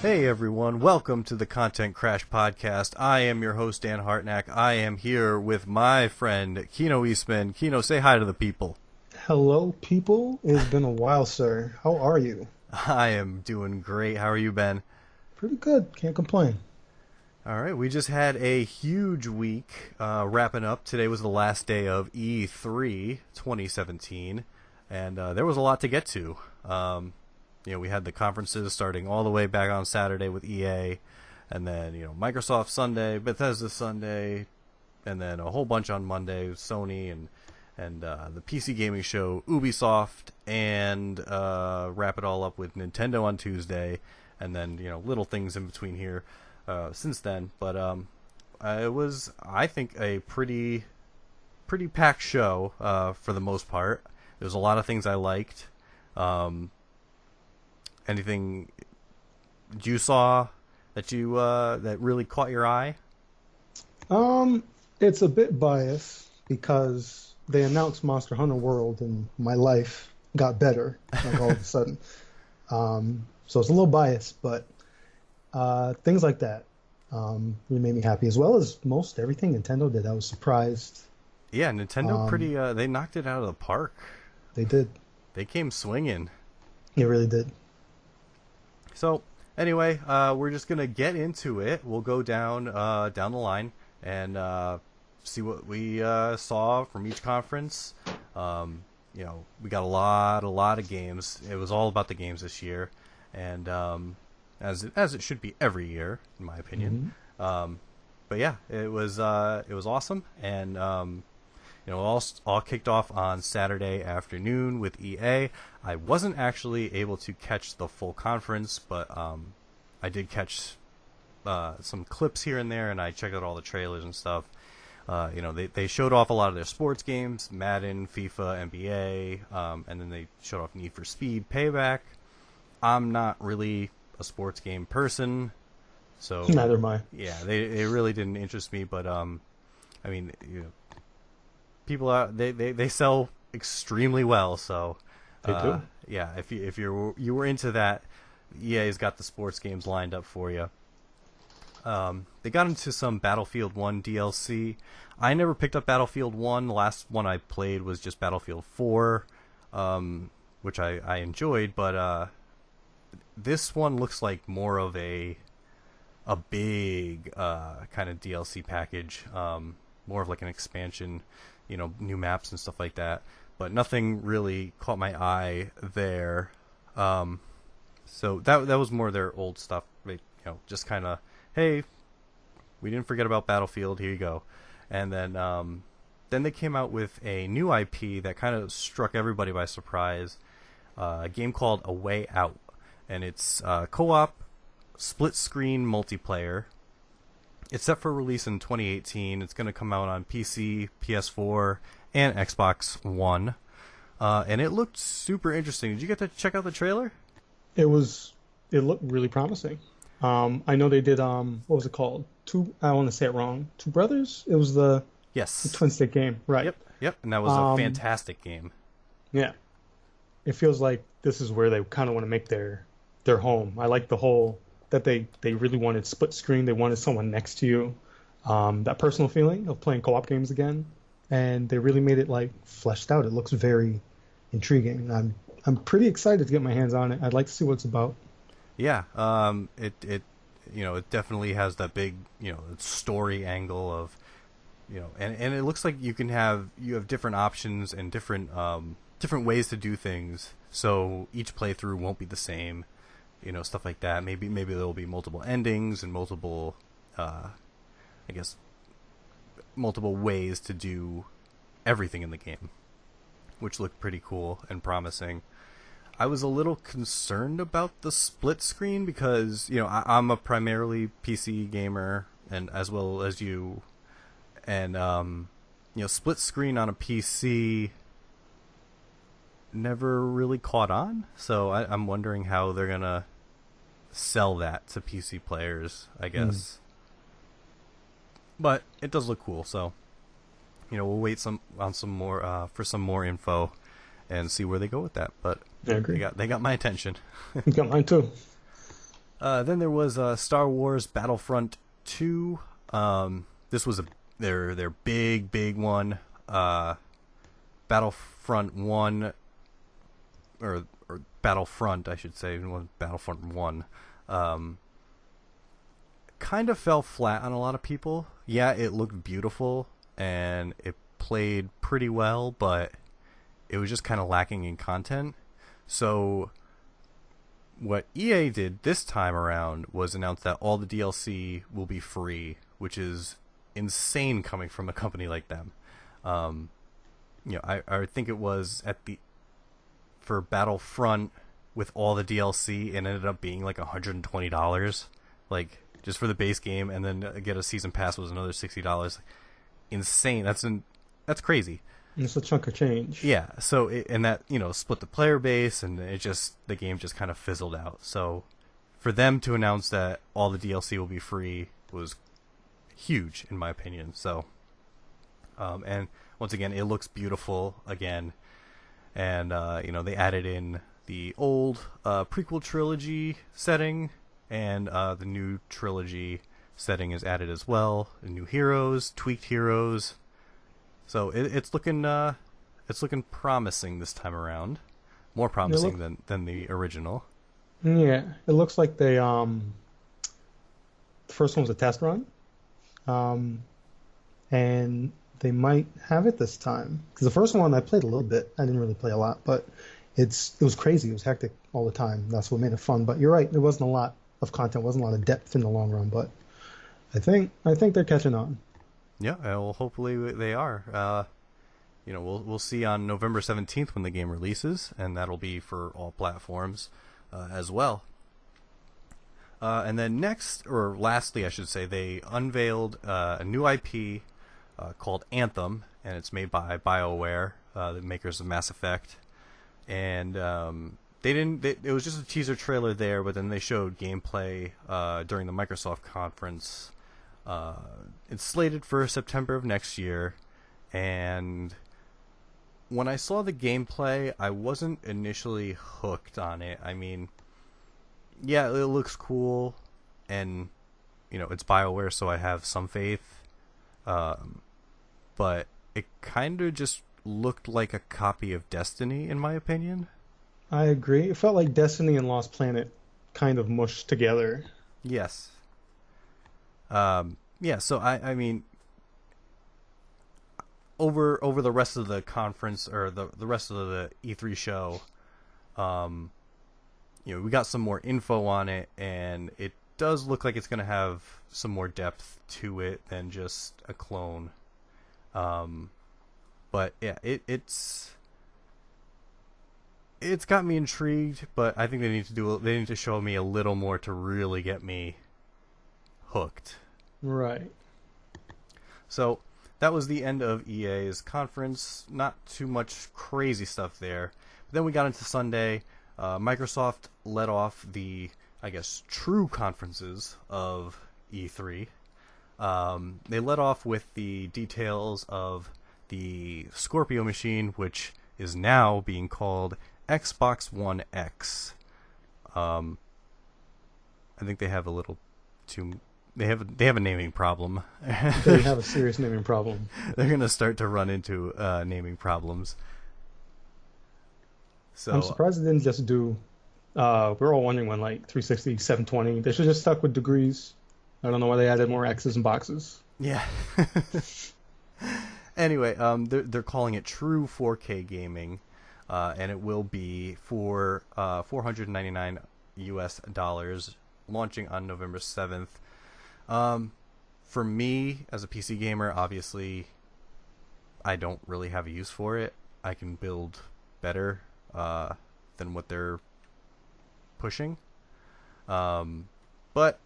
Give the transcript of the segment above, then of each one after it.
Hey everyone, welcome to the Content Crash Podcast. I am your host, Dan Hartnack. I am here with my friend, Keno Eastmond. Keno, say hi to the people. Hello, people. It's been a while, sir. How are you? I am doing great. How are you, Ben? Pretty good. Can't complain. All right, we just had a huge week wrapping up. Today was the last day of E3 2017, and there was a lot to get to. We had the conferences starting all the way back on Saturday with EA, and then, Microsoft Sunday, Bethesda Sunday, and then a whole bunch on Monday with Sony and the PC gaming show, Ubisoft, and wrap it all up with Nintendo on Tuesday, and then, little things in between here since then. But it was, I think, a pretty packed show for the most part. There was a lot of things I liked. Anything you saw that you that really caught your eye? It's a bit biased because they announced Monster Hunter World and my life got better like all of a sudden. So it's a little biased, but things like that really made me happy, as well as most everything Nintendo did. I was surprised. Yeah, Nintendo they knocked it out of the park. They did. They came swinging. They really did. So anyway, we're just gonna get into it. We'll go down the line and see what we saw from each conference. We got a lot of games. It was all about the games this year, and as it should be every year, in my opinion. Mm-hmm. But yeah, it was awesome, and all kicked off on Saturday afternoon with EA. I wasn't actually able to catch the full conference, but I did catch some clips here and there, and I checked out all the trailers and stuff. They showed off a lot of their sports games, Madden, FIFA, NBA, and then they showed off Need for Speed Payback. I'm not really a sports game person, so neither am I. Yeah, they really didn't interest me, but people are they sell extremely well, so they do. Yeah, if you were into that, EA's got the sports games lined up for you. They got into some Battlefield 1 DLC. I never picked up Battlefield 1. The last one I played was just Battlefield 4, which I enjoyed, but this one looks like more of a big kind of DLC package, more of like an expansion, new maps and stuff like that. But nothing really caught my eye there. So that was more their old stuff. Just kind of, hey, we didn't forget about Battlefield. Here you go. And then they came out with a new IP that kind of struck everybody by surprise. A game called A Way Out, and it's co-op, split-screen multiplayer. It's set for release in 2018. It's going to come out on PC, PS4, and Xbox One. And it looked super interesting. Did you get to check out the trailer? It looked really promising. I know they did, what was it called? I want to say it wrong. Two Brothers? It was the twin stick game, right? Yep. And that was a fantastic game. Yeah. It feels like this is where they kind of want to make their home. I like the whole that they really wanted split screen. They wanted someone next to you. That personal feeling of playing co-op games again. And they really made it like fleshed out. It looks very intriguing. I'm pretty excited to get my hands on it. I'd like to see what it's about. Yeah, it definitely has that big, story angle of, and it looks like you have different options and different ways to do things. So each playthrough won't be the same, stuff like that. Maybe there will be multiple endings and multiple ways to do everything in the game, which looked pretty cool and promising. I was a little concerned about the split screen because, I'm a primarily PC gamer, and as well as you, and split screen on a PC never really caught on. So I'm wondering how they're gonna sell that to PC players, I guess. But it does look cool, so we'll wait for some more info and see where they go with that. But I agree. They got my attention. You got mine too. Then there was Star Wars Battlefront 2. This was their big one. Battlefront 1, or Battlefront, I should say, Battlefront 1. Kind of fell flat on a lot of people. Yeah, it looked beautiful and it played pretty well, but it was just kind of lacking in content. So what EA did this time around was announce that all the DLC will be free, which is insane coming from a company like them. I think it was for Battlefront with all the DLC, it ended up being like $120, like just for the base game, and then get a season pass was another $60. Insane. That's crazy. It's a chunk of change. Yeah. So that split the player base, and the game just kind of fizzled out. So for them to announce that all the DLC will be free was huge in my opinion. So and once again, it looks beautiful again, and they added in the old prequel trilogy setting, and the new trilogy setting is added as well. New heroes, tweaked heroes. So it's looking promising this time around, more promising than the original. Yeah, it looks like the first one was a test run, and they might have it this time, because the first one I played a little bit. I didn't really play a lot, but it was crazy. It was hectic all the time. That's what made it fun. But you're right, there wasn't a lot of content, wasn't a lot of depth in the long run. But I think they're catching on. Yeah, well, hopefully they are. We'll see on November 17th when the game releases, and that'll be for all platforms as well. And then lastly, I should say, they unveiled a new IP called Anthem, and it's made by BioWare, the makers of Mass Effect. And it was just a teaser trailer there, but then they showed gameplay during the Microsoft conference. It's slated for September of next year, and when I saw the gameplay, I wasn't initially hooked on it. I mean, yeah, it looks cool, and it's BioWare, so I have some faith. But it kind of just looked like a copy of Destiny, in my opinion. I agree. It felt like Destiny and Lost Planet kind of mushed together. Yes. So I mean, over the rest of the conference, or the rest of the E3 show, we got some more info on it, and it does look like it's going to have some more depth to it than just a clone. But yeah, it's got me intrigued, but I think they need to show me a little more to really get me hooked. Right. So that was the end of EA's conference. Not too much crazy stuff there. But then we got into Sunday. Microsoft led off the, I guess, true conferences of E3. They led off with the details of the Scorpio machine, which is now being called Xbox One X. I think they have a little too... They have a naming problem. They have a serious naming problem. They're going to start to run into naming problems. So I'm surprised they didn't just do... we're all wondering when, 360, 720. They should have just stuck with degrees. I don't know why they added more X's and boxes. Yeah. Anyway, they're calling it True 4K Gaming, and it will be for $499 US, launching on November 7th. For me, as a PC gamer, obviously, I don't really have a use for it. I can build better than what they're pushing. But,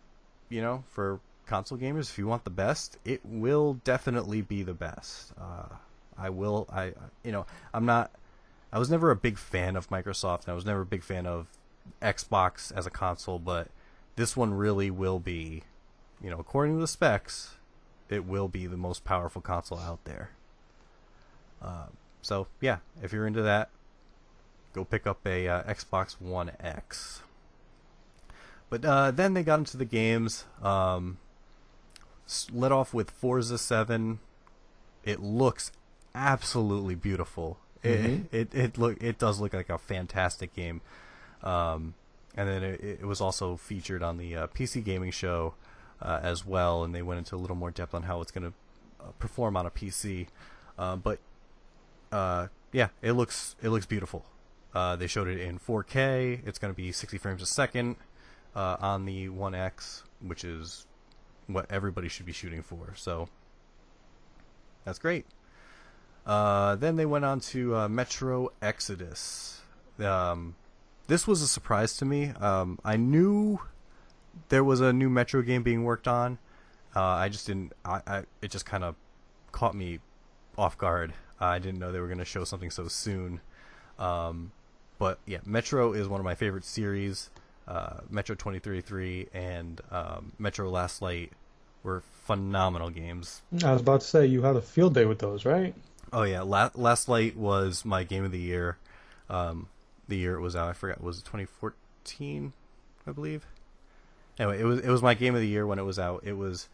for console gamers, if you want the best, it will definitely be the best. I was never a big fan of Microsoft, and I was never a big fan of Xbox as a console, but this one really will be, according to the specs, it will be the most powerful console out there. So yeah, if you're into that, go pick up a Xbox One X. But then they got into the games. Led off with Forza 7. It looks absolutely beautiful. It does look like a fantastic game. And then it was also featured on the PC gaming show as well, and they went into a little more depth on how it's going to perform on a PC. Yeah, it looks beautiful. They showed it in 4K. It's going to be 60 frames a second on the One X, which is what everybody should be shooting for. So that's great. Then they went on to Metro Exodus. This was a surprise to me. I knew there was a new Metro game being worked on. I just didn't. It just kind of caught me off guard. I didn't know they were going to show something so soon. But yeah, Metro is one of my favorite series. Metro 2033 and Metro Last Light were phenomenal games. I was about to say, you had a field day with those, right? Oh yeah, Last Light was my game of the year. The year it was out, I forgot, was it 2014, I believe? Anyway, it was my game of the year when it was out. It was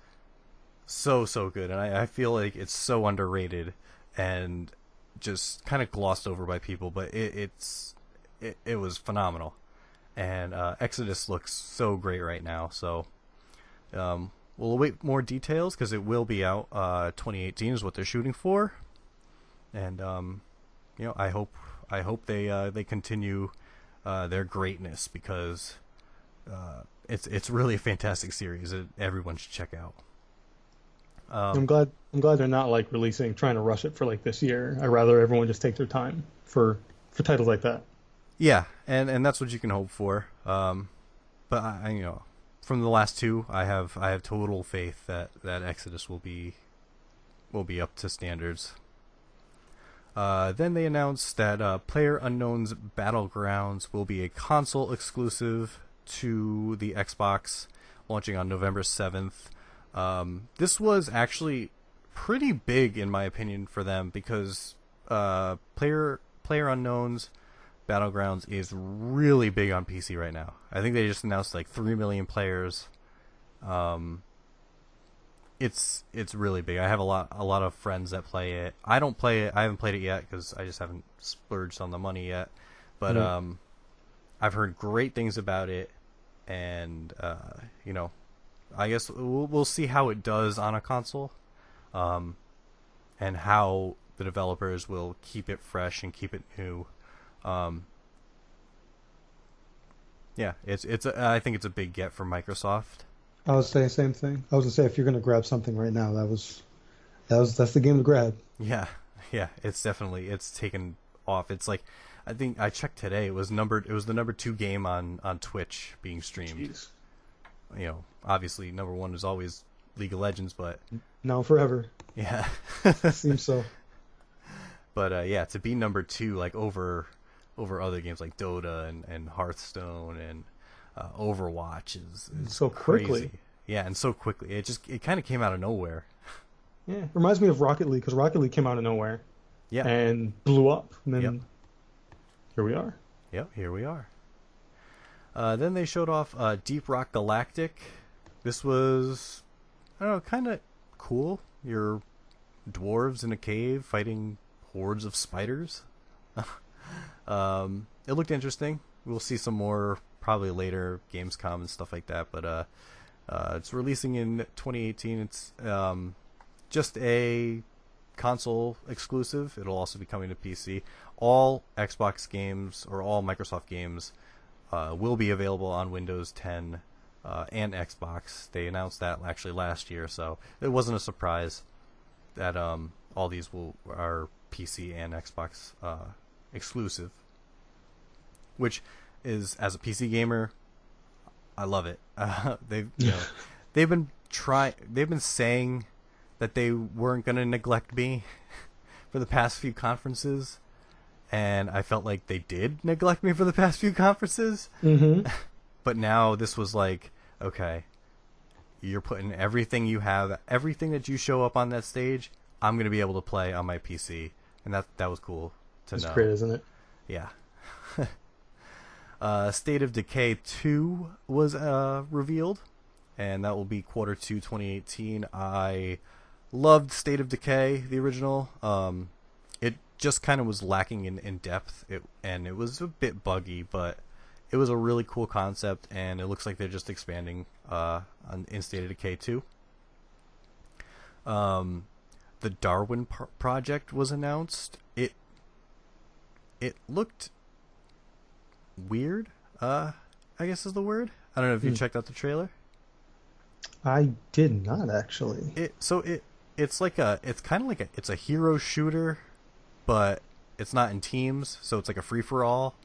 so good, and I feel like it's so underrated and just kind of glossed over by people, but it was phenomenal. And Exodus looks so great right now, so we'll await more details because it will be out. 2018 is what they're shooting for, and I hope they continue their greatness, because it's really a fantastic series that everyone should check out. I'm glad they're not like trying to rush it for like this year. I'd rather everyone just take their time for titles like that. Yeah, and that's what you can hope for. But I from the last two, I have total faith that Exodus will be up to standards. Then they announced that PlayerUnknown's Battlegrounds will be a console exclusive to the Xbox, launching on November 7th. This was actually pretty big, in my opinion, for them, because PlayerUnknown's Battlegrounds is really big on PC right now. I think they just announced like 3 million players. It's really big. I have a lot of friends that play it. I don't play it. I haven't played it yet because I just haven't splurged on the money yet. But I've heard great things about it, and I guess we'll see how it does on a console, and how the developers will keep it fresh and keep it new. Yeah, I think it's a big get for Microsoft. I was saying the same thing. I was gonna say, if you're gonna grab something right now, that's the game to grab. Yeah, it's taken off. It's like, I think I checked today. It was the number 2 game on Twitch being streamed. Jeez. Obviously number 1 is always League of Legends, but now forever. Yeah, seems so. But yeah, to be number 2, like over other games like Dota and Hearthstone and Overwatch is so crazy. Quickly. Yeah, and so quickly. It kind of came out of nowhere. Yeah, reminds me of Rocket League, because Rocket League came out of nowhere. Yeah. And blew up. And then here we are. Yep, here we are. Then they showed off Deep Rock Galactic. This was, I don't know, kind of cool. You're dwarves in a cave fighting hordes of spiders. It looked interesting. We'll see some more probably later, Gamescom and stuff like that. But it's releasing in 2018. It's just a console exclusive. It'll also be coming to PC. All Xbox games, or all Microsoft games, will be available on Windows 10 and Xbox. They announced that actually last year, so it wasn't a surprise that all these are PC and Xbox exclusive. Which is, as a PC gamer, I love it. They've been saying that they weren't going to neglect me for the past few conferences, and I felt like they did neglect me for the past few conferences. Mm-hmm. But now this was like, okay, you're putting everything you have, everything that you show up on that stage, I'm going to be able to play on my PC, and that was cool to know. That's great, isn't it? Yeah. State of Decay 2 was revealed, and that will be Q2 2018. I loved State of Decay, the original. It just kind of was lacking in depth, and it was a bit buggy, but it was a really cool concept, and it looks like they're just expanding in State of Decay 2. The Darwin project was announced. It looked weird, I guess is the word. I don't know if you checked out the trailer. I did not actually. It's kind of like it's a hero shooter, but it's not in teams, so it's like a free for all.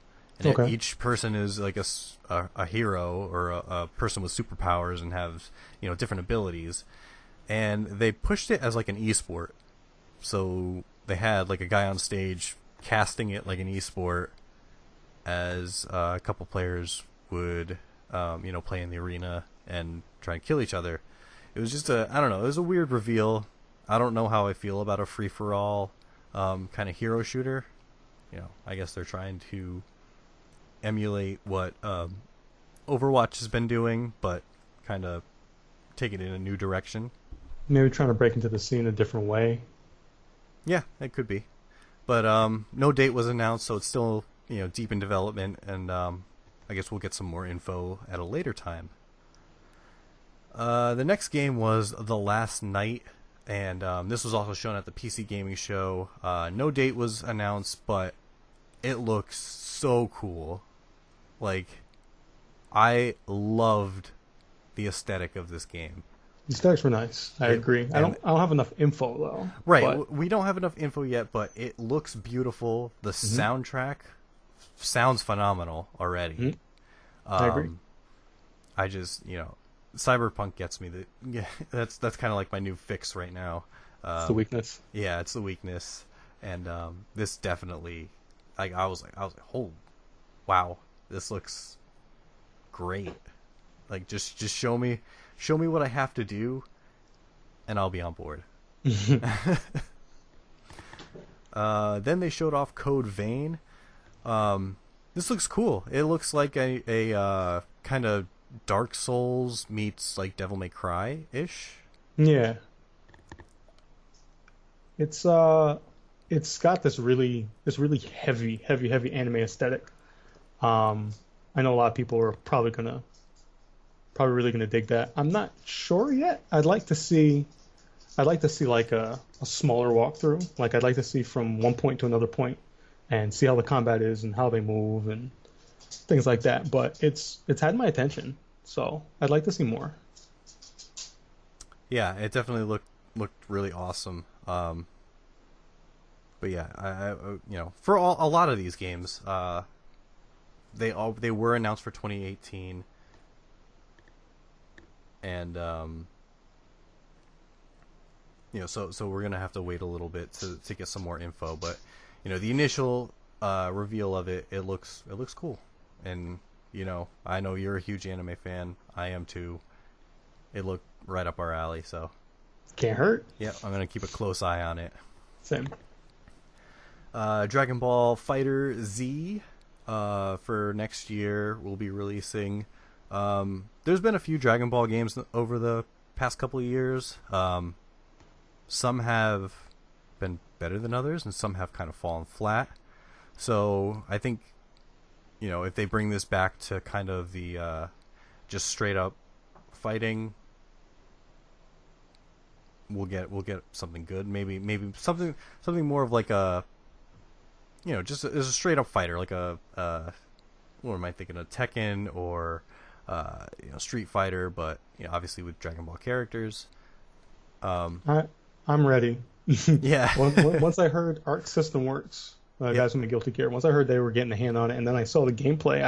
And each person is like a hero or a person with superpowers and has different abilities. And they pushed it as like an esport, so they had like a guy on stage casting it like an esport, as a couple players would play in the arena and try and kill each other. It was just I don't know, it was a weird reveal. I don't know how I feel about a free for all kind of hero shooter. I guess they're trying to emulate what Overwatch has been doing, but kind of take it in a new direction. Maybe trying to break into the scene a different way. Yeah, it could be. But no date was announced, so it's still deep in development, and I guess we'll get some more info at a later time. The next game was The Last Night, and this was also shown at the PC Gaming Show. No date was announced, but it looks so cool. Like, I loved the aesthetic of this game. The aesthetics were nice. I agree. I don't have enough info though. Right, but... we don't have enough info yet, but it looks beautiful. The soundtrack sounds phenomenal already. I agree. I just Cyberpunk gets me. That's kind of like my new fix right now. It's the weakness. Yeah, it's the weakness, and this definitely. I was like, oh, wow, this looks great. Like, just show me what I have to do, and I'll be on board. Then they showed off Code Vein. This looks cool. It looks like a kind of Dark Souls meets like Devil May Cry ish. Yeah. It's got this really heavy anime aesthetic. I know a lot of people are probably really gonna dig that. I'm not sure yet. I'd like to see like a smaller walkthrough. Like, I'd like to see from one point to another point and see how the combat is and how they move and things like that. But it's had my attention, so I'd like to see more. Yeah, it definitely looked really awesome. But yeah, I for a lot of these games, they were announced for 2018. And so we're gonna have to wait a little bit to get some more info. But the initial reveal of it looks cool, and I know you're a huge anime fan. I am too. It looked right up our alley, so can't hurt. Yeah, I'm gonna keep a close eye on it. Same. Dragon Ball Fighter Z for next year will be releasing. There's been a few Dragon Ball games over the past couple of years. Some have been better than others, and some have kind of fallen flat. So I think, if they bring this back to kind of the just straight up fighting, we'll get something good. Maybe something more of like a, just as a straight up fighter, like a what am I thinking? A Tekken or Street Fighter, but obviously with Dragon Ball characters. I'm ready. Yeah. Once I heard Arc System Works, guys from the Guilty Gear, once I heard they were getting a hand on it, and then I saw the gameplay,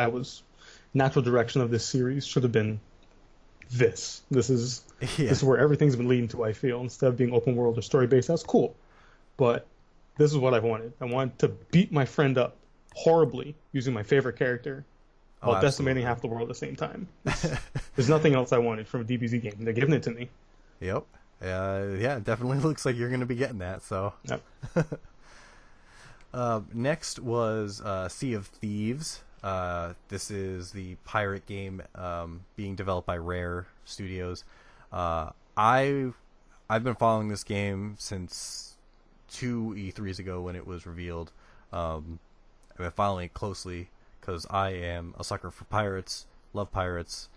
natural direction of this series should have been this. This is where everything's been leading to, I feel. Instead of being open world or story based, that's cool. But this is what I wanted. I wanted to beat my friend up horribly using my favorite character while decimating half the world at the same time. There's nothing else I wanted from a DBZ game. They're giving it to me. Yep. Yeah, it definitely looks like you're going to be getting that. So. Yep. Next was Sea of Thieves. This is the pirate game being developed by Rare Studios. I've been following this game since 2 E3s ago when it was revealed. I've been following it closely because I am a sucker for pirates. Love pirates.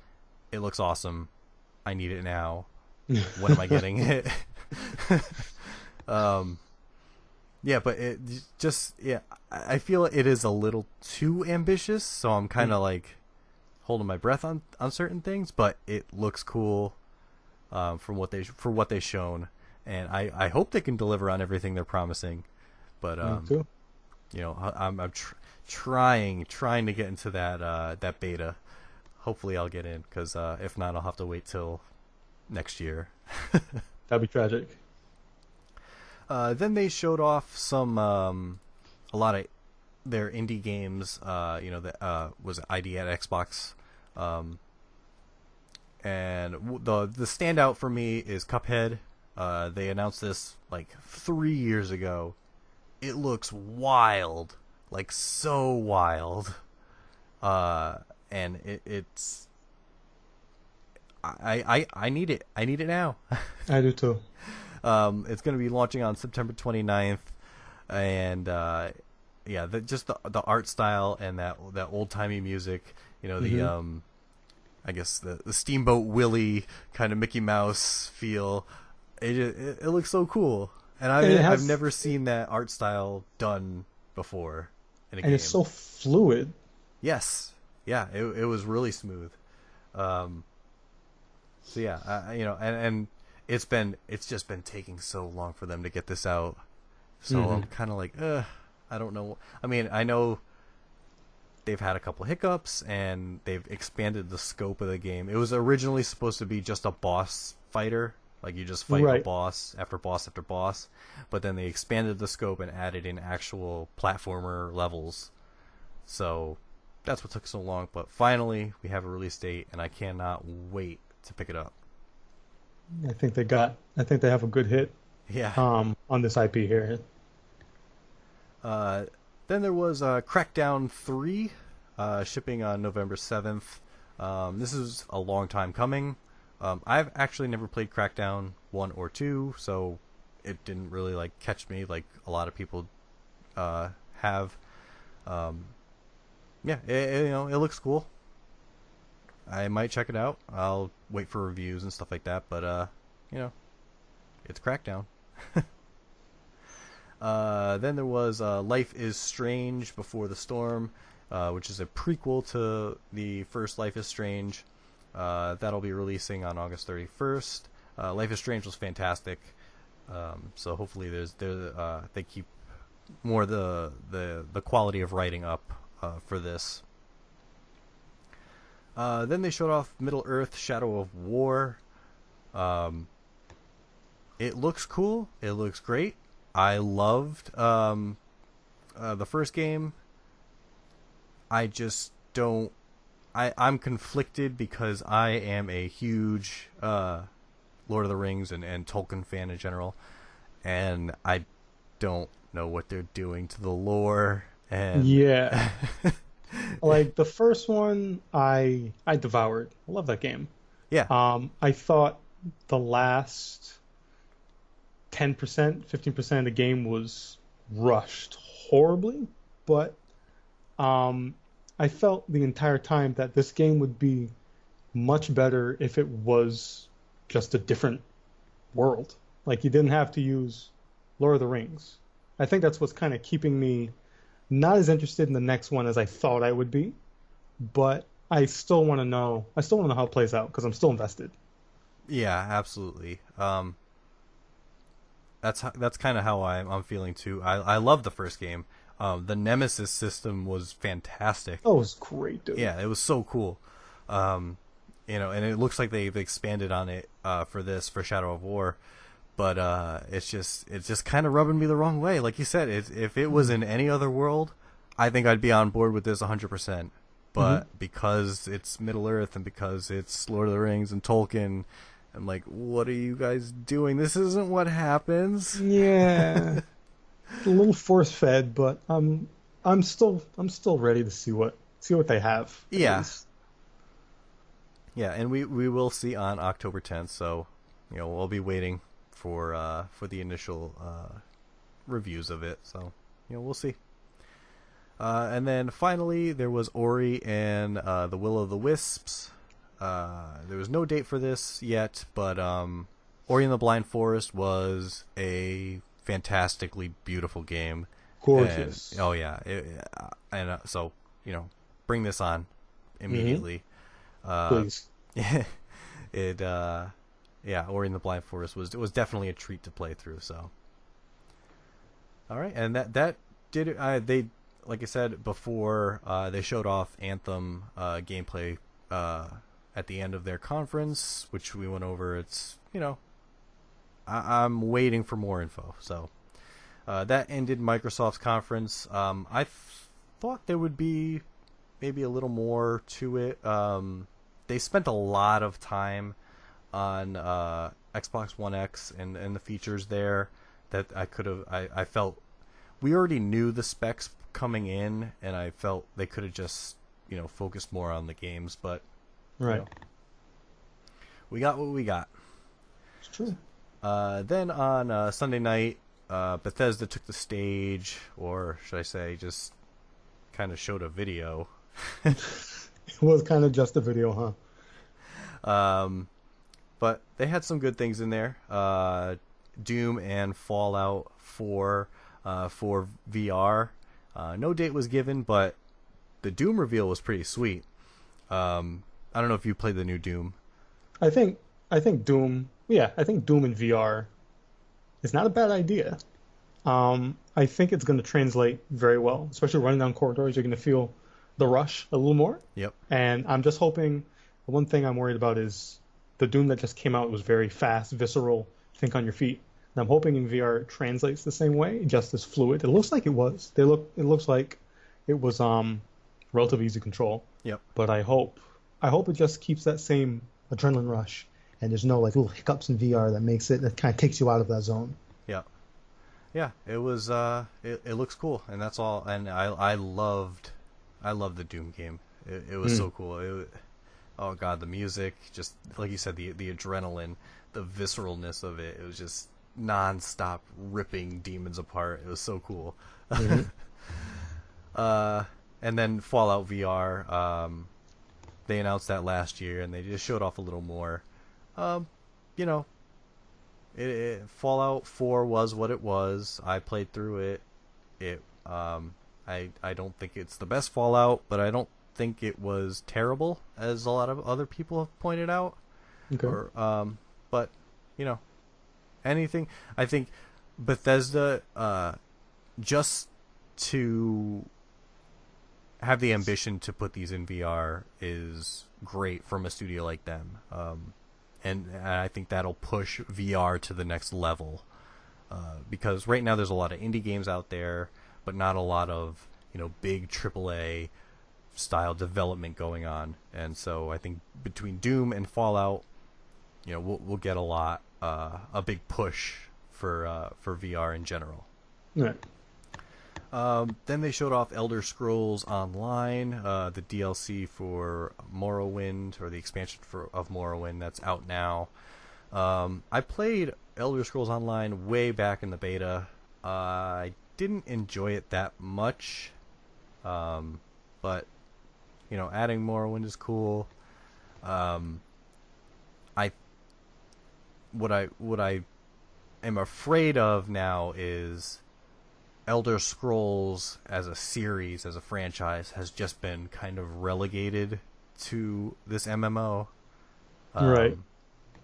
It looks awesome. I need it now. When am I getting it? Yeah, but it just, yeah, I feel it is a little too ambitious, so I'm kind of like holding my breath on certain things, but it looks cool for what they've shown, and I hope they can deliver on everything they're promising. But you know, I'm trying to get into that beta. Hopefully I'll get in, because if not, I'll have to wait till next year. That'd be tragic. Then they showed off some a lot of their indie games. You know, that was ID at Xbox, and the standout for me is Cuphead. They announced this like 3 years ago. It looks wild, like so wild, and it's. I need it. I need it now. I do too. It's going to be launching on September 29th, and yeah, just the art style and that old timey music. You know, the I guess the Steamboat Willie kind of Mickey Mouse feel. It looks so cool, and I've never seen that art style done before in a game. And it's so fluid. Yes, yeah, it was really smooth. So yeah, you know, and it's just been taking so long for them to get this out. So I'm kind of like, I don't know. I mean, I know they've had a couple hiccups and they've expanded the scope of the game. It was originally supposed to be just a boss fighter, like you just fight a boss after boss after boss, but then they expanded the scope and added in actual platformer levels. So that's what took so long, but finally we have a release date and I cannot wait to pick it up. I think they have a good hit. Yeah. On this IP here. Then there was Crackdown 3, shipping on November 7th. This is a long time coming. I've actually never played Crackdown 1 or 2, so it didn't really like catch me like a lot of people have. Yeah, you know, it looks cool. I might check it out. I'll wait for reviews and stuff like that, but you know, it's Crackdown. Then there was Life is Strange Before the Storm, which is a prequel to the first Life is Strange. That'll be releasing on August 31st. Life is Strange was fantastic, so hopefully they keep more the quality of writing up for this. Then they showed off Middle-earth: Shadow of War. It looks cool. It looks great. I loved the first game. I just don't... I'm conflicted because I am a huge Lord of the Rings and Tolkien fan in general, and I don't know what they're doing to the lore. And yeah. Like the first one, I devoured. I love that game. Yeah. I thought the last 10%, 15% of the game was rushed horribly, but I felt the entire time that this game would be much better if it was just a different world. Like you didn't have to use Lord of the Rings. I think that's what's kind of keeping me not as interested in the next one as I thought I would be, but I still want to know. I still want to know how it plays out because I'm still invested. Yeah, absolutely. That's kind of how I'm feeling too. I love the first game. The Nemesis system was fantastic. Oh, it was great, dude. Yeah, it was so cool. You know, and it looks like they've expanded on it for Shadow of War. But it's just kind of rubbing me the wrong way. Like you said, if it was in any other world, I think I'd be on board with this 100%. But because it's Middle-earth and because it's Lord of the Rings and Tolkien, I'm like, what are you guys doing? This isn't what happens. Yeah. A little force-fed, but I'm still ready to see what see what they have. At Yeah. least. Yeah, and we will see on October 10th. So, we'll be waiting for the initial reviews of it. So, we'll see. And then finally, there was Ori and the Will of the Wisps. There was no date for this yet, but Ori and the Blind Forest was a fantastically beautiful game. Gorgeous. And, oh yeah, so bring this on immediately. Please. Ori and the Blind Forest was definitely a treat to play through. So, all right, and that did it. They, like I said before, they showed off Anthem gameplay at the end of their conference, which we went over. It's I'm waiting for more info. So that ended Microsoft's conference. I thought there would be maybe a little more to it. They spent a lot of time on Xbox One X and the features there that I felt we already knew the specs coming in, and I felt they could have just focused more on the games, but right. We got what we got. It's true. Then on Sunday night, Bethesda took the stage, or should I say, just kind of showed a video. It was kind of just a video, huh? But they had some good things in there. Doom and Fallout 4 for VR. No date was given, but the Doom reveal was pretty sweet. I don't know if you played the new Doom. I think Doom. Yeah, I think Doom in VR is not a bad idea. I think it's going to translate very well, especially running down corridors. You're going to feel the rush a little more. Yep. And I'm just hoping. The one thing I'm worried about is the Doom that just came out was very fast, visceral, think on your feet. And I'm hoping in VR it translates the same way, just as fluid. It looks like it was. It looks like it was relatively easy control. Yep. But I hope it just keeps that same adrenaline rush, and there's no like little hiccups in VR that kind of takes you out of that zone. Yeah. Yeah, it was it looks cool, and that's all. And I loved the Doom game. It was so cool. Oh god, the music, just like you said, the adrenaline, the visceralness of it. It was just non-stop ripping demons apart. It was so cool. Mm-hmm. And then Fallout VR, they announced that last year, and they just showed off a little more. Fallout 4 was what it was. I played through it. I don't think it's the best Fallout, but I don't think it was terrible, as a lot of other people have pointed out. Okay. But anything. I think Bethesda, just to have the ambition to put these in VR is great from a studio like them. And I think that'll push VR to the next level. Because right now there's a lot of indie games out there, but not a lot of big AAA style development going on. And so I think between Doom and Fallout, we'll get a big push for VR in general. Right. Then they showed off Elder Scrolls Online, the DLC for Morrowind, or the expansion of Morrowind that's out now. I played Elder Scrolls Online way back in the beta. I didn't enjoy it that much, but adding Morrowind is cool. What I am afraid of now is Elder Scrolls as a series, as a franchise, has just been kind of relegated to this MMO. Right.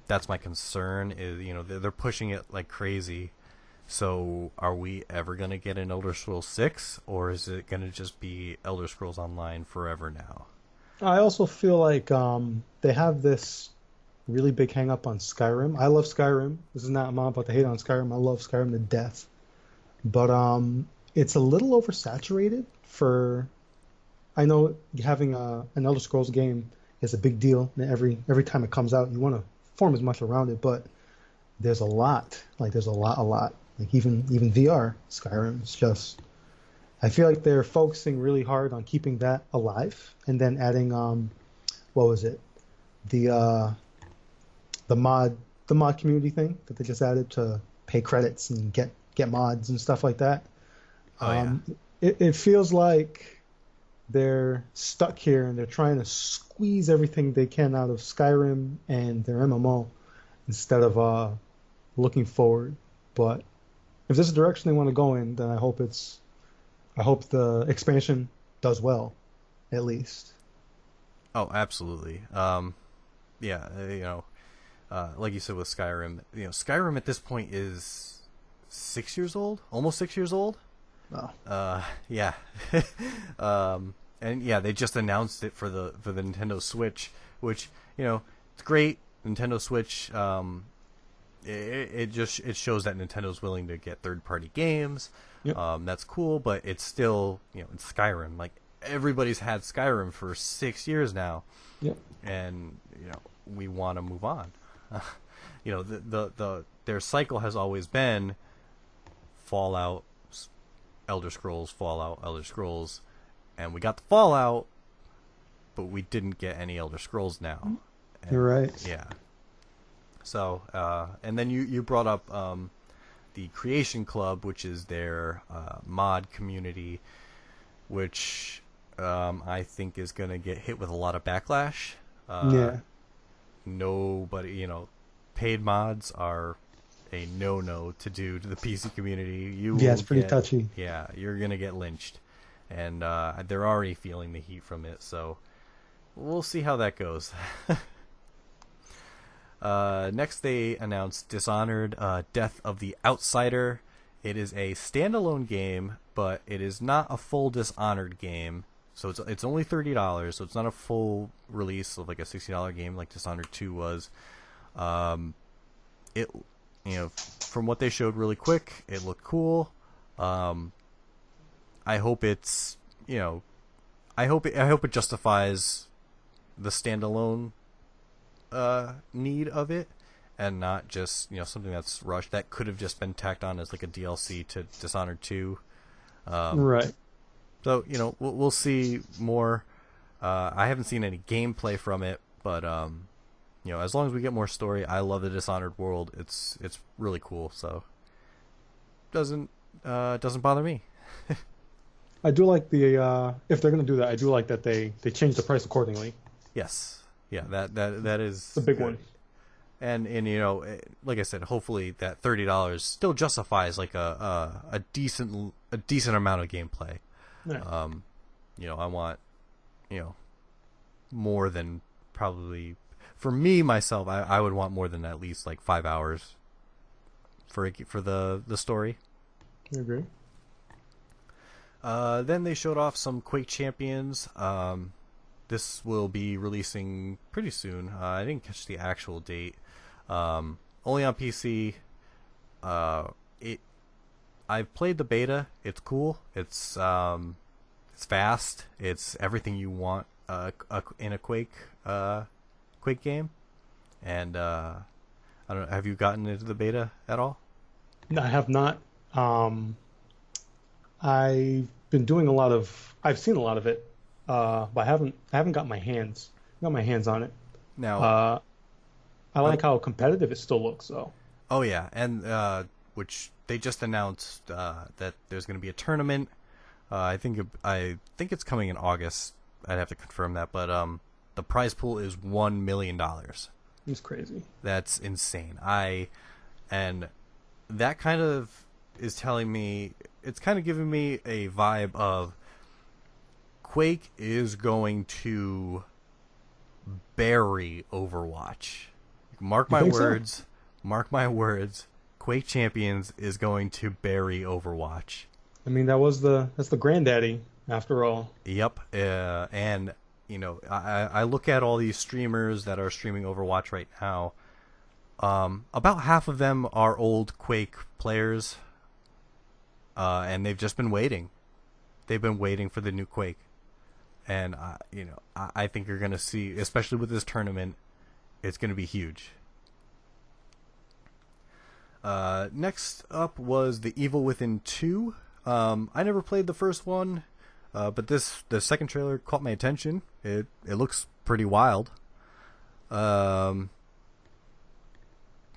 That's my concern. Is they're pushing it like crazy. So are we ever gonna get an Elder Scrolls 6, or is it gonna just be Elder Scrolls Online forever now? I also feel like they have this really big hang up on Skyrim. I love Skyrim. This is not I'm not about to hate on Skyrim. I love Skyrim to death. But it's a little oversaturated for. I know having an Elder Scrolls game is a big deal. Every time it comes out, you want to form as much around it. But there's a lot. Like there's a lot. Like even VR, Skyrim is just. I feel like they're focusing really hard on keeping that alive, and then adding what was it, the uh, the mod community thing that they just added to pay credits and get mods and stuff like that. Oh yeah. It feels like they're stuck here and they're trying to squeeze everything they can out of Skyrim and their MMO instead of looking forward. But if this is the direction they want to go in, then I hope the expansion does well, at least. Oh, absolutely. Yeah, like you said with Skyrim, Skyrim at this point is 6 years old, almost 6 years old. Oh. Yeah. And yeah, they just announced it for the Nintendo Switch, which it's great. Nintendo Switch. It shows that Nintendo's willing to get third-party games. Yep. That's cool, but it's still it's Skyrim. Like everybody's had Skyrim for 6 years now. Yep. And we want to move on. Their cycle has always been Fallout, Elder Scrolls, Fallout, Elder Scrolls, and we got the Fallout, but we didn't get any Elder Scrolls now. And, you're right. Yeah. So, and then you brought up the Creation Club, which is their mod community, which I think is going to get hit with a lot of backlash. Yeah. Nobody, paid mods are a no-no to do to the PC community. It's pretty touchy. Yeah, you're going to get lynched. And they're already feeling the heat from it, so we'll see how that goes. Next, they announced Dishonored, Death of the Outsider. It is a standalone game, but it is not a full Dishonored game. So it's only $30, so it's not a full release of like a $60 game like Dishonored 2 was. It from what they showed really quick, it looked cool. I hope it's I hope it justifies the standalone need of it, and not just something that's rushed that could have just been tacked on as like a DLC to Dishonored 2. Right. So we'll see more. I haven't seen any gameplay from it, but as long as we get more story, I love the Dishonored world. It's really cool. So doesn't bother me. I do like the if they're gonna do that, I do like that they change the price accordingly. Yes. Yeah. That is the big one. And like I said, hopefully that $30 still justifies like a decent amount of gameplay. Yeah. I want more than probably for me myself. I would want more than at least like 5 hours for the story. I agree. Then they showed off some Quake Champions. This will be releasing pretty soon. I didn't catch the actual date. Only on PC. I've played the beta. It's cool. It's fast. It's everything you want in a Quake game. And I don't know. Have you gotten into the beta at all? No, I have not. I've been doing I've seen a lot of it, but I haven't got my hands on it. Now, I like how competitive it still looks, though. Oh yeah, and which they just announced that there's going to be a tournament. I think it's coming in August. I'd have to confirm that, but the prize pool is $1 million. It's crazy. That's insane. And that kind of is telling me, it's kind of giving me a vibe of Quake is going to bury Overwatch. Mark my words. So? Mark my words. Quake Champions is going to bury Overwatch. I mean, that's the granddaddy after all. Yep. And I look at all these streamers that are streaming Overwatch right now. About half of them are old Quake players. And they've just been waiting. They've been waiting for the new Quake. And I think you're going to see, especially with this tournament, it's going to be huge. Next up was The Evil Within 2. I never played the first one, but the second trailer caught my attention. It looks pretty wild. They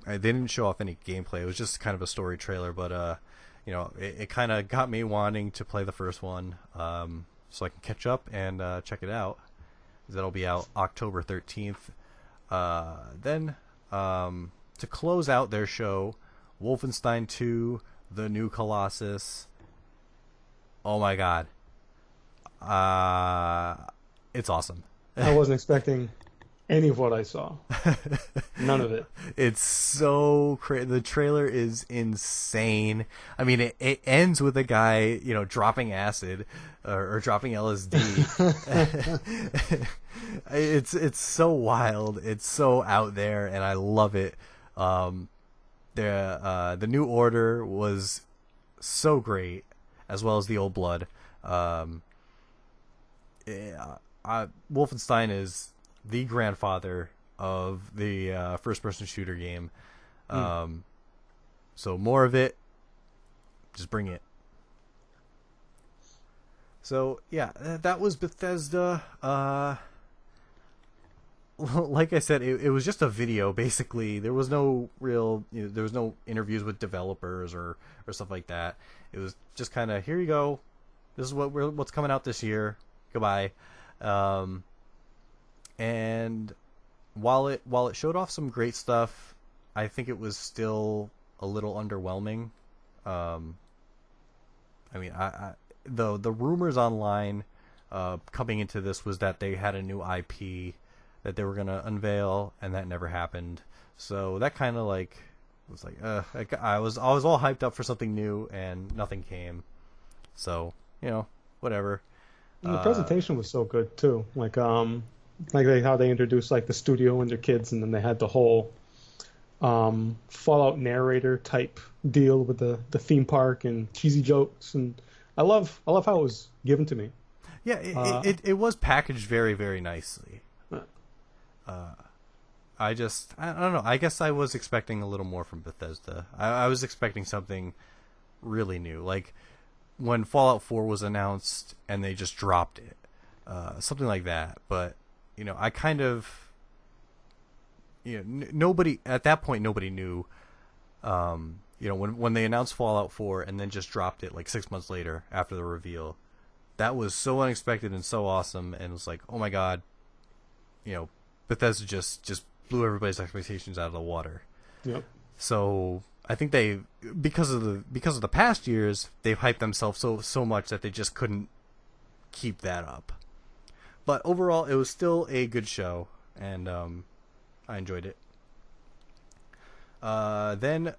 didn't show off any gameplay. It was just kind of a story trailer, but it kind of got me wanting to play the first one, so I can catch up and check it out. That'll be out October 13th. Then, to close out their show, Wolfenstein 2, The New Colossus. Oh my god. It's awesome. I wasn't expecting any of what I saw. None of it. It's so crazy. The trailer is insane. I mean, it ends with a guy, dropping acid or dropping LSD. It's so wild. It's so out there, and I love it. The New Order was so great, as well as the Old Blood. Wolfenstein is the grandfather of the first-person shooter game. So more of it. Just bring it. So yeah, that was Bethesda. Like I said, it was just a video. Basically, there was no real, there was no interviews with developers or stuff like that. It was just kind of, here you go. This is what's coming out this year. Goodbye. And while it showed off some great stuff, I think it was still a little underwhelming. I mean, the rumors online coming into this was that they had a new IP that they were gonna unveil, and that never happened. So that kind of was I was all hyped up for something new, and nothing came. So whatever. And the presentation was so good too. How they introduced the studio and their kids, and then they had the whole Fallout narrator type deal with the theme park and cheesy jokes, and I love how it was given to me. Yeah, it was packaged very, very nicely. I don't know. I guess I was expecting a little more from Bethesda. I was expecting something really new, like when Fallout 4 was announced and they just dropped it, something like that. But I kind of, nobody at that point, nobody knew. When they announced Fallout 4 and then just dropped it 6 months later after the reveal, that was so unexpected and so awesome, and it was like, oh my god, Bethesda just blew everybody's expectations out of the water. Yep. So I think because of the past years, they've hyped themselves so much that they just couldn't keep that up. But overall, it was still a good show, and I enjoyed it. Then,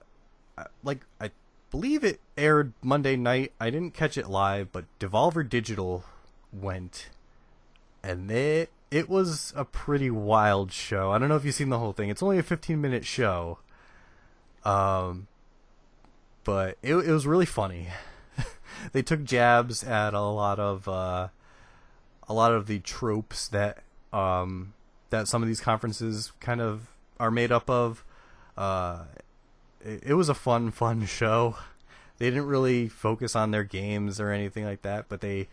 I believe it aired Monday night. I didn't catch it live, but Devolver Digital went, and it was a pretty wild show. I don't know if you've seen the whole thing. It's only a 15-minute show, but it was really funny. They took jabs at a lot of the tropes that some of these conferences kind of are made up of. It was a fun show. They didn't really focus on their games or anything like that, but they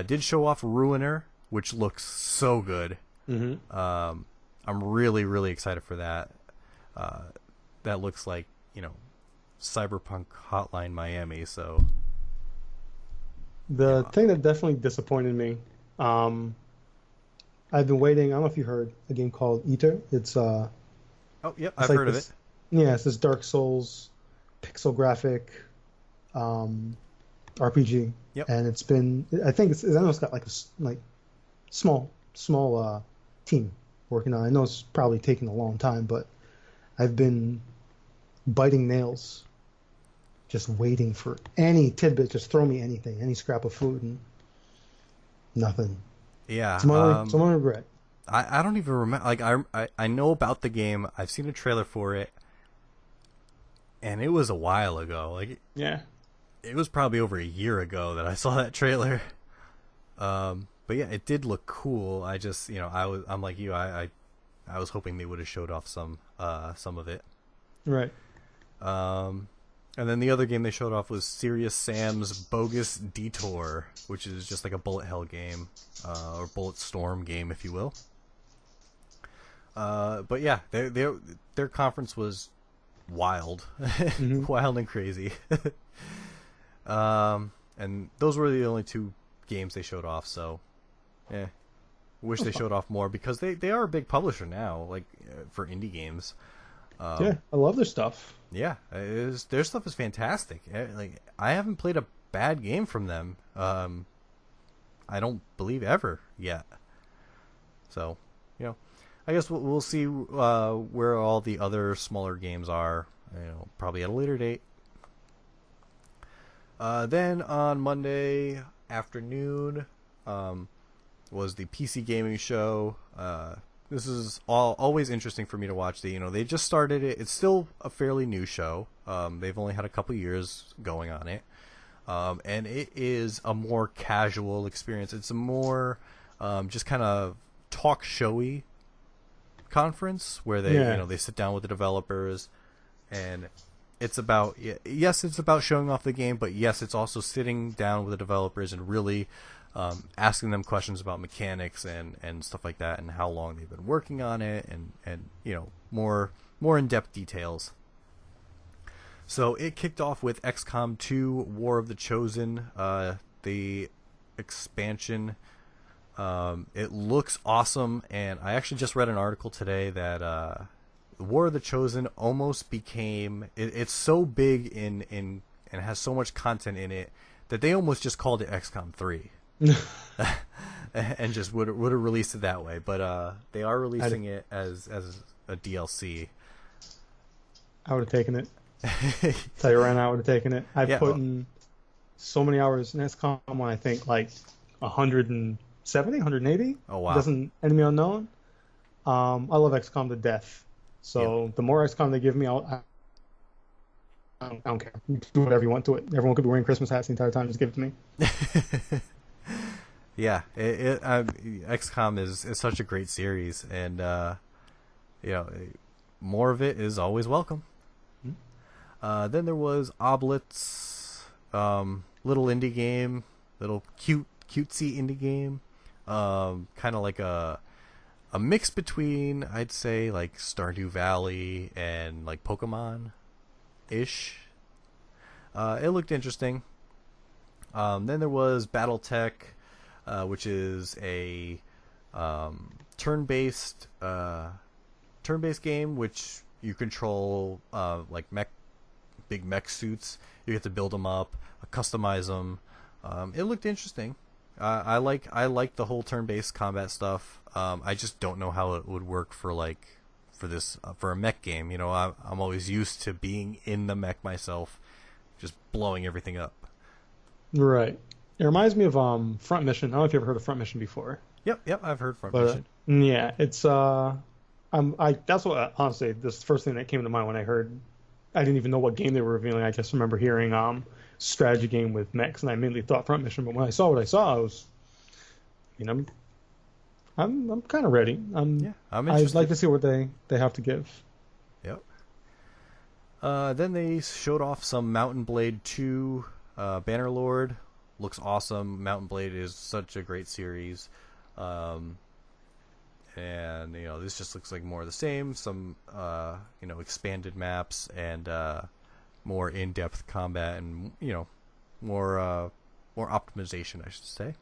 did show off Ruiner, which looks so good. Mm-hmm. I'm really, really excited for that. That looks like, Cyberpunk Hotline Miami. So the thing that definitely disappointed me, I've been waiting. I don't know if you heard a game called Eater. It's oh, yep, I've heard of it. Yeah, it's this Dark Souls pixel graphic RPG. Yep. And it's been, I know it's got a small team working on it. I know it's probably taking a long time, but I've been biting nails, just waiting for any tidbit. Just throw me anything, any scrap of food, and nothing. Yeah. It's my regret. I don't even remember. I know about the game. I've seen a trailer for it, and it was a while ago. Yeah. It was probably over a year ago that I saw that trailer. But yeah, it did look cool. I just, I'm like you. I was hoping they would have showed off some of it. Right. And then the other game they showed off was Serious Sam's Bogus Detour, which is just like a bullet hell game, or bullet storm game, if you will. But yeah, their conference was wild, wild and crazy. And those were the only two games they showed off. So, yeah, wish they showed off more because they are a big publisher now, like for indie games. Yeah, I love their stuff. Yeah, their stuff is fantastic. Like, I haven't played a bad game from them. I don't believe ever yet. So, I guess we'll see where all the other smaller games are. Probably at a later date. Then on Monday afternoon was the PC gaming show. This is always interesting for me to watch. They just started it. It's still a fairly new show. They've only had a couple years going on it. And it is a more casual experience. It's a more just kind of talk showy conference where they sit down with the developers, and it's about it's about showing off the game, but yes, it's also sitting down with the developers and really asking them questions about mechanics and stuff like that, and how long they've been working on it, and more in-depth details. So it kicked off with XCOM 2 War of the Chosen, the expansion. It looks awesome, and I actually just read an article today that War of the Chosen almost became... It's so big and has so much content in it that they almost just called it XCOM 3. And just would have released it that way. But they are releasing it as a DLC. I would have taken it. Tell you right now, I would have taken it. I've put in so many hours in XCOM 1, I think like 170, 180. Oh, wow. Doesn't Enemy Unknown. I love XCOM to death. So the more XCOM they give me, I don't care. You do whatever you want to it. Everyone could be wearing Christmas hats the entire time. Just give it to me. Yeah, XCOM is such a great series, and more of it is always welcome. Then there was Oblitz, little indie game, little cutesy indie game, kind of like a mix between, I'd say, like Stardew Valley and like Pokemon-ish. It looked interesting. Then there was BattleTech, which is a turn-based game, which you control like big mech suits. You get to build them up, customize them. It looked interesting. I like the whole turn-based combat stuff. I just don't know how it would work for a mech game. I'm always used to being in the mech myself, just blowing everything up. Right. It reminds me of Front Mission. I don't know if you've ever heard of Front Mission before. Yep, I've heard Front Mission. Yeah, it's that's what honestly this is the first thing that came to mind when I heard. I didn't even know what game they were revealing. I just remember hearing strategy game with mechs, and I immediately thought Front Mission. But when I saw what I saw, I was, I'm kind of ready. I'm I'd like to see what they have to give. Yep. Then they showed off some Mountain Blade 2 Bannerlord. Looks awesome. Mountain Blade is such a great series. And this just looks like more of the same. Some expanded maps and more in-depth combat and more optimization, I should say.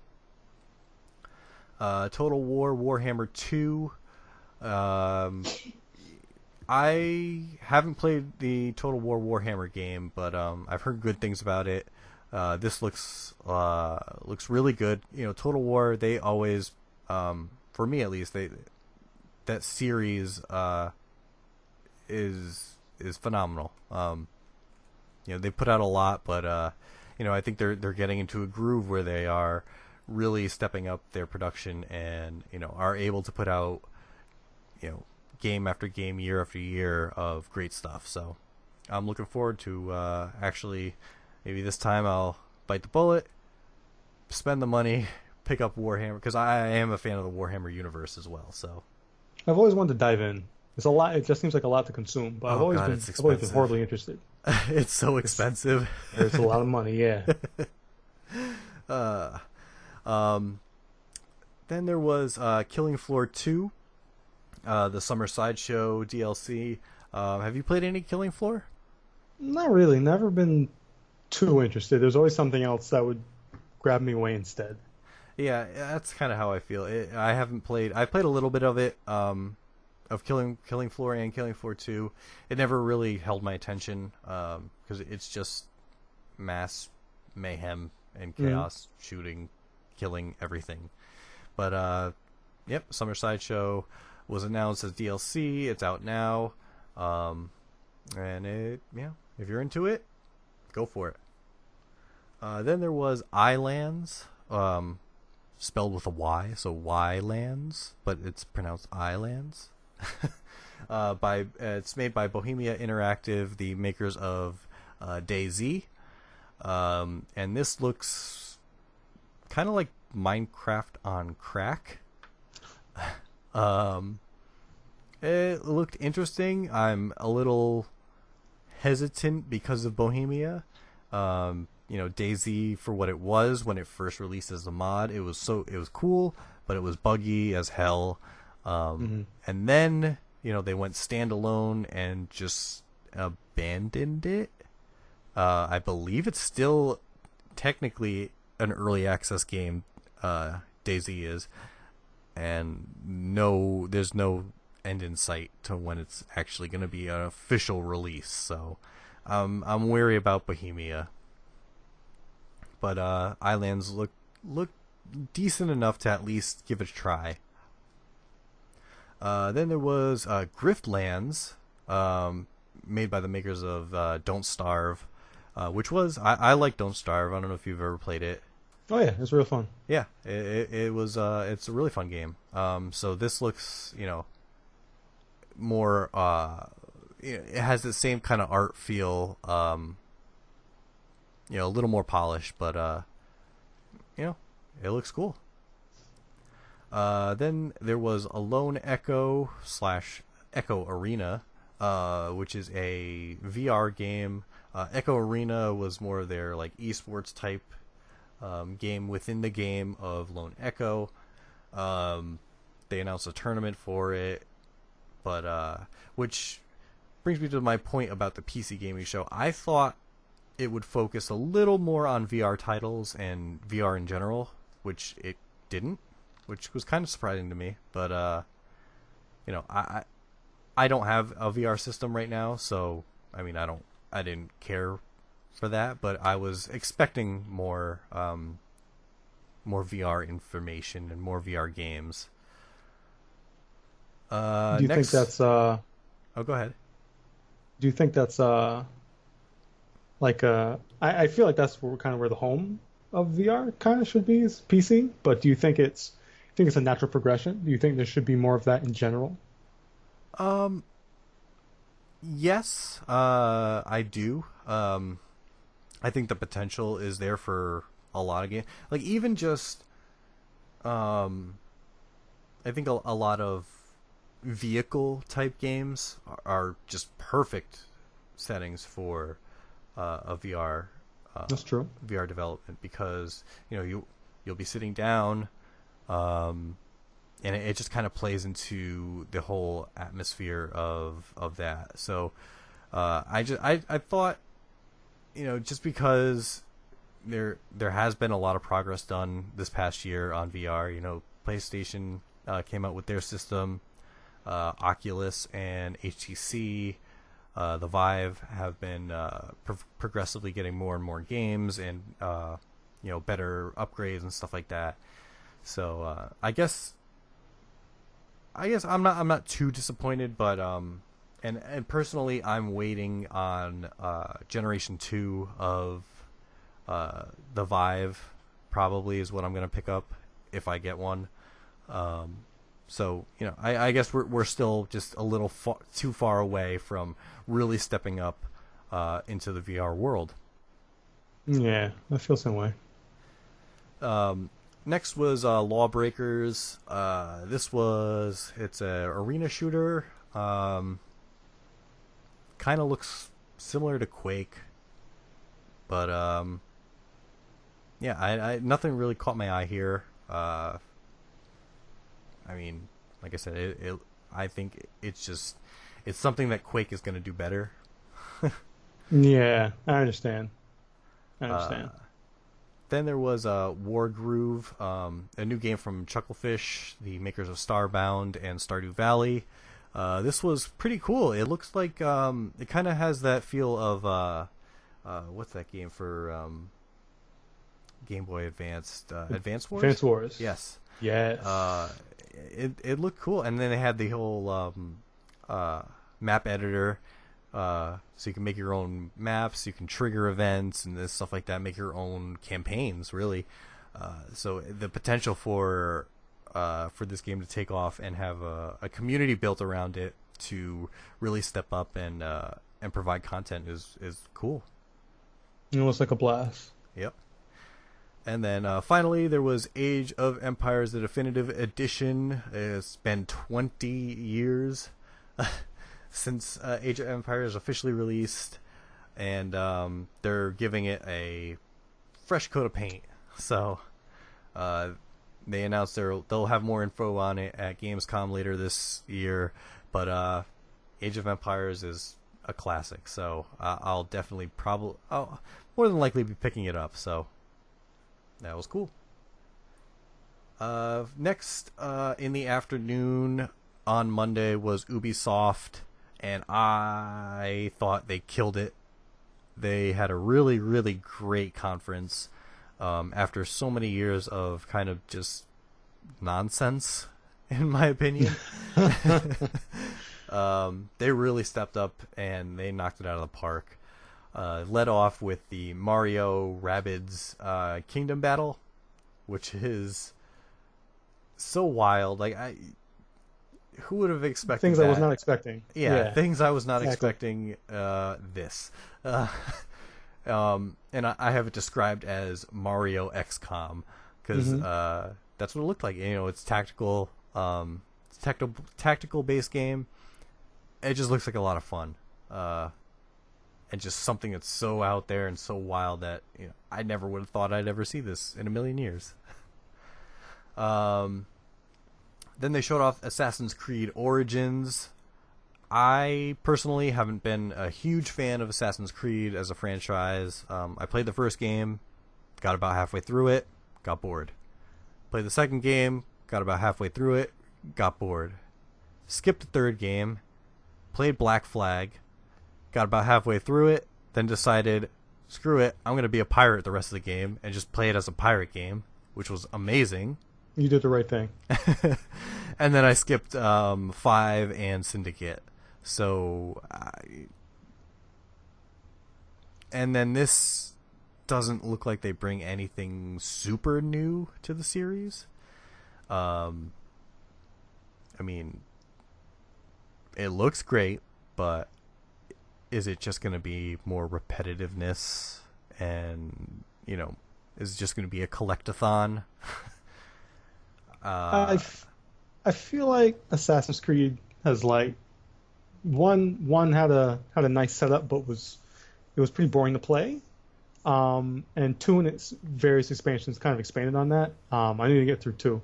Total War Warhammer 2. I haven't played the Total War Warhammer game, but I've heard good things about it. This looks really good. Total War, they always, for me at least, that series is phenomenal. They put out a lot, but I think they're getting into a groove where they are really stepping up their production and are able to put out game after game, year after year of great stuff. So I'm looking forward to actually maybe this time I'll bite the bullet, spend the money, pick up Warhammer, because I am a fan of the Warhammer universe as well. So I've always wanted to dive in. It's a lot. It just seems like a lot to consume. But Oh God, it's I've always been expensive. horribly interested. It's so expensive. It's a lot of money. Yeah. Uh, um, then there was Killing Floor 2, the Summer Sideshow DLC. Have you played any Killing Floor? Not really. Never been too interested. There's always something else that would grab me away instead. Yeah, that's kind of how I feel. I haven't played. I played a little bit of it, of Killing Floor and Killing Floor 2. It never really held my attention because it's just mass mayhem and chaos, shooting, killing everything. But yep, Summer Sideshow was announced as DLC. It's out now, and if you're into it, go for it. Then there was Islands, spelled with a Y, so Y-Lands, but it's pronounced Islands. It's made by Bohemia Interactive, the makers of DayZ, and this looks kind of like Minecraft on crack. It looked interesting. I'm a little hesitant because of Bohemia. DayZ, for what it was when it first released as a mod, it was cool, but it was buggy as hell. And then they went standalone and just abandoned it. I believe it's still technically an early access game. DayZ is, and there's no end in sight to when it's actually going to be an official release. So I'm wary about Bohemia. But Islands look decent enough to at least give it a try. Then there was Griftlands, made by the makers of Don't Starve, which was I like Don't Starve. I don't know if you've ever played it. Oh yeah, it's real fun. Yeah, it was. It's a really fun game. So this looks, more. It has the same kind of art feel. A little more polished, but it looks cool. Then there was Alone Echo / Echo Arena, which is a VR game. Echo Arena was more of their like esports type game within the game of Lone Echo. They announced a tournament for it, but which brings me to my point about the PC gaming show. I thought it would focus a little more on VR titles and VR in general, which it didn't, which was kind of surprising to me. But I don't have a VR system right now, so I didn't care for that, but I was expecting more VR information and more VR games. Do you Next, think that's oh, go ahead. Do you think that's I feel like that's where the home of VR kind of should be, is PC. But do you think it's a natural progression? Do you think there should be more of that in general? Yes, I do. I think the potential is there for a lot of games. Like even just, I think a lot of vehicle type games are just perfect settings for a VR. That's true. VR development, because you'll be sitting down, and it just kind of plays into the whole atmosphere of that. So I thought, just because there has been a lot of progress done this past year on VR. PlayStation came out with their system, Oculus and HTC. The Vive have been progressively getting more and more games and better upgrades and stuff like that. So I guess I'm not too disappointed, but and personally I'm waiting on Generation 2 of the Vive. Probably is what I'm gonna pick up if I get one. So I guess we're still just a little too far away from really stepping up into the VR world. Yeah, I feel the same way. Next was Lawbreakers. It's a arena shooter. Kind of looks similar to Quake, but yeah, I nothing really caught my eye here. I mean, like I said, I think it's something that Quake is going to do better. Yeah, I understand. I understand. Then there was War Groove, a new game from Chucklefish, the makers of Starbound and Stardew Valley. This was pretty cool. It looks like it kind of has that feel of what's that game for Game Boy Advanced? Advance Wars? Advance Wars. Yes. Yes. It looked cool, and then they had the whole map editor. So you can make your own maps, you can trigger events and this stuff like that, make your own campaigns, really. So the potential for this game to take off and have a community built around it to really step up and provide content is cool. It looks like a blast. Yep. And then finally, there was Age of Empires: The Definitive Edition. It's been 20 years since Age of Empires officially released, and they're giving it a fresh coat of paint. So they announced they'll have more info on it at Gamescom later this year. But Age of Empires is a classic, so I'll definitely I'll more than likely be picking it up. So that was cool. Next in the afternoon on Monday was Ubisoft, and I thought they killed it. They had a really, really great conference after so many years of kind of just nonsense, in my opinion. They really stepped up and they knocked it out of the park. Led off with the Mario Rabbids Kingdom Battle, which is so wild. Like, who would have expected things that? I was not expecting. Yeah, things I was not exactly. expecting. This, and I have it described as Mario XCOM because that's what it looked like. You know, it's tactical, tactical based game. It just looks like a lot of fun. And just something that's so out there and so wild that, you know, I never would have thought I'd ever see this in a million years. Then they showed off Assassin's Creed Origins. I personally haven't been a huge fan of Assassin's Creed as a franchise. I played the first game, got about halfway through it, got bored. Played the second game, got about halfway through it, got bored. Skipped the third game, played Black Flag, got about halfway through it, then decided, screw it, I'm going to be a pirate the rest of the game, and just play it as a pirate game, which was amazing. You did the right thing. And then I skipped 5 and Syndicate. So, and then this doesn't look like they bring anything super new to the series. I mean, it looks great, but is it just going to be more repetitiveness and, you know, is it just going to be a collectathon? I feel like Assassin's Creed has like one had a nice setup, but it was pretty boring to play. And 2 in its various expansions kind of expanded on that. I need to get through 2.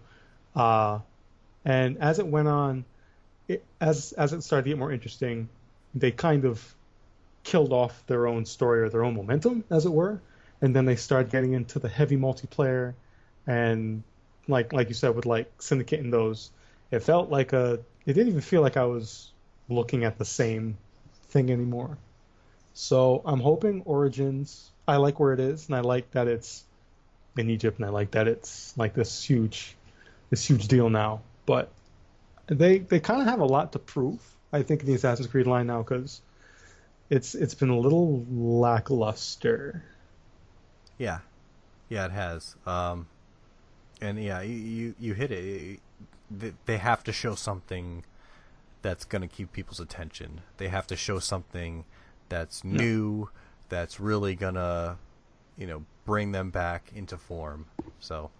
And as it went on, as it started to get more interesting, they kind of killed off their own story or their own momentum, as it were. And then they started getting into the heavy multiplayer, and like you said, with like Syndicate and those, it felt like it didn't even feel like I was looking at the same thing anymore. So I'm hoping Origins, I like where it is, and I like that it's in Egypt, and I like that it's like this huge deal now. But they kind of have a lot to prove, I think, in the Assassin's Creed line now, because it's been a little lackluster. Yeah, it has. And yeah, you hit it. They have to show something that's going to keep people's attention. They have to show something that's new, that's really going to, you know, bring them back into form. So,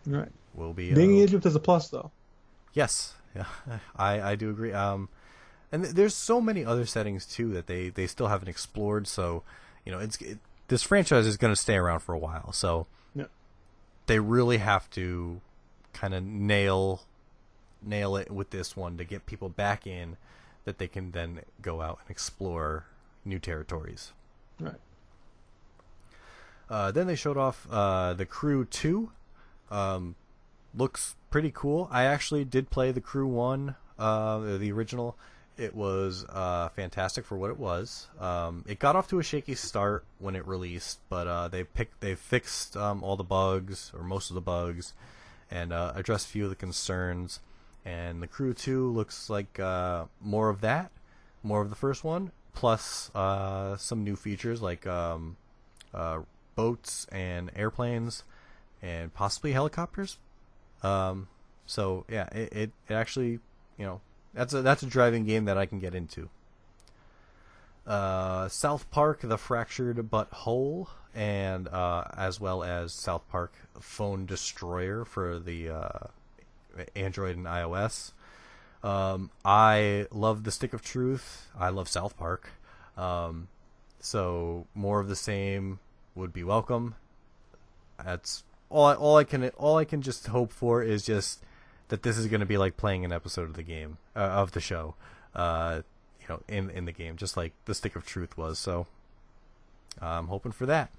right. We'll be being in Egypt is a plus, though. Yes, Yeah, I do agree. And there's so many other settings too that they still haven't explored. So, this franchise is going to stay around for a while. So, Yeah. they really have to kind of nail it with this one to get people back in, that they can then go out and explore new territories. Right. Then they showed off The Crew 2. Looks pretty cool. I actually did play The Crew 1, the original. It was fantastic for what it was. It got off to a shaky start when it released, but they fixed all the bugs, or most of the bugs, and addressed a few of the concerns. And The Crew 2 looks like more of that, more of the first one, plus some new features like boats and airplanes, and possibly helicopters. So yeah, it actually, that's a driving game that I can get into. South Park: The Fractured But Whole, and as well as South Park: Phone Destroyer for the Android and iOS. I love The Stick of Truth. I love South Park. So more of the same would be welcome. That's all I can just hope for, is just that this is going to be like playing an episode of the game, of the show, in the game, just like The Stick of Truth was. So I'm hoping for that.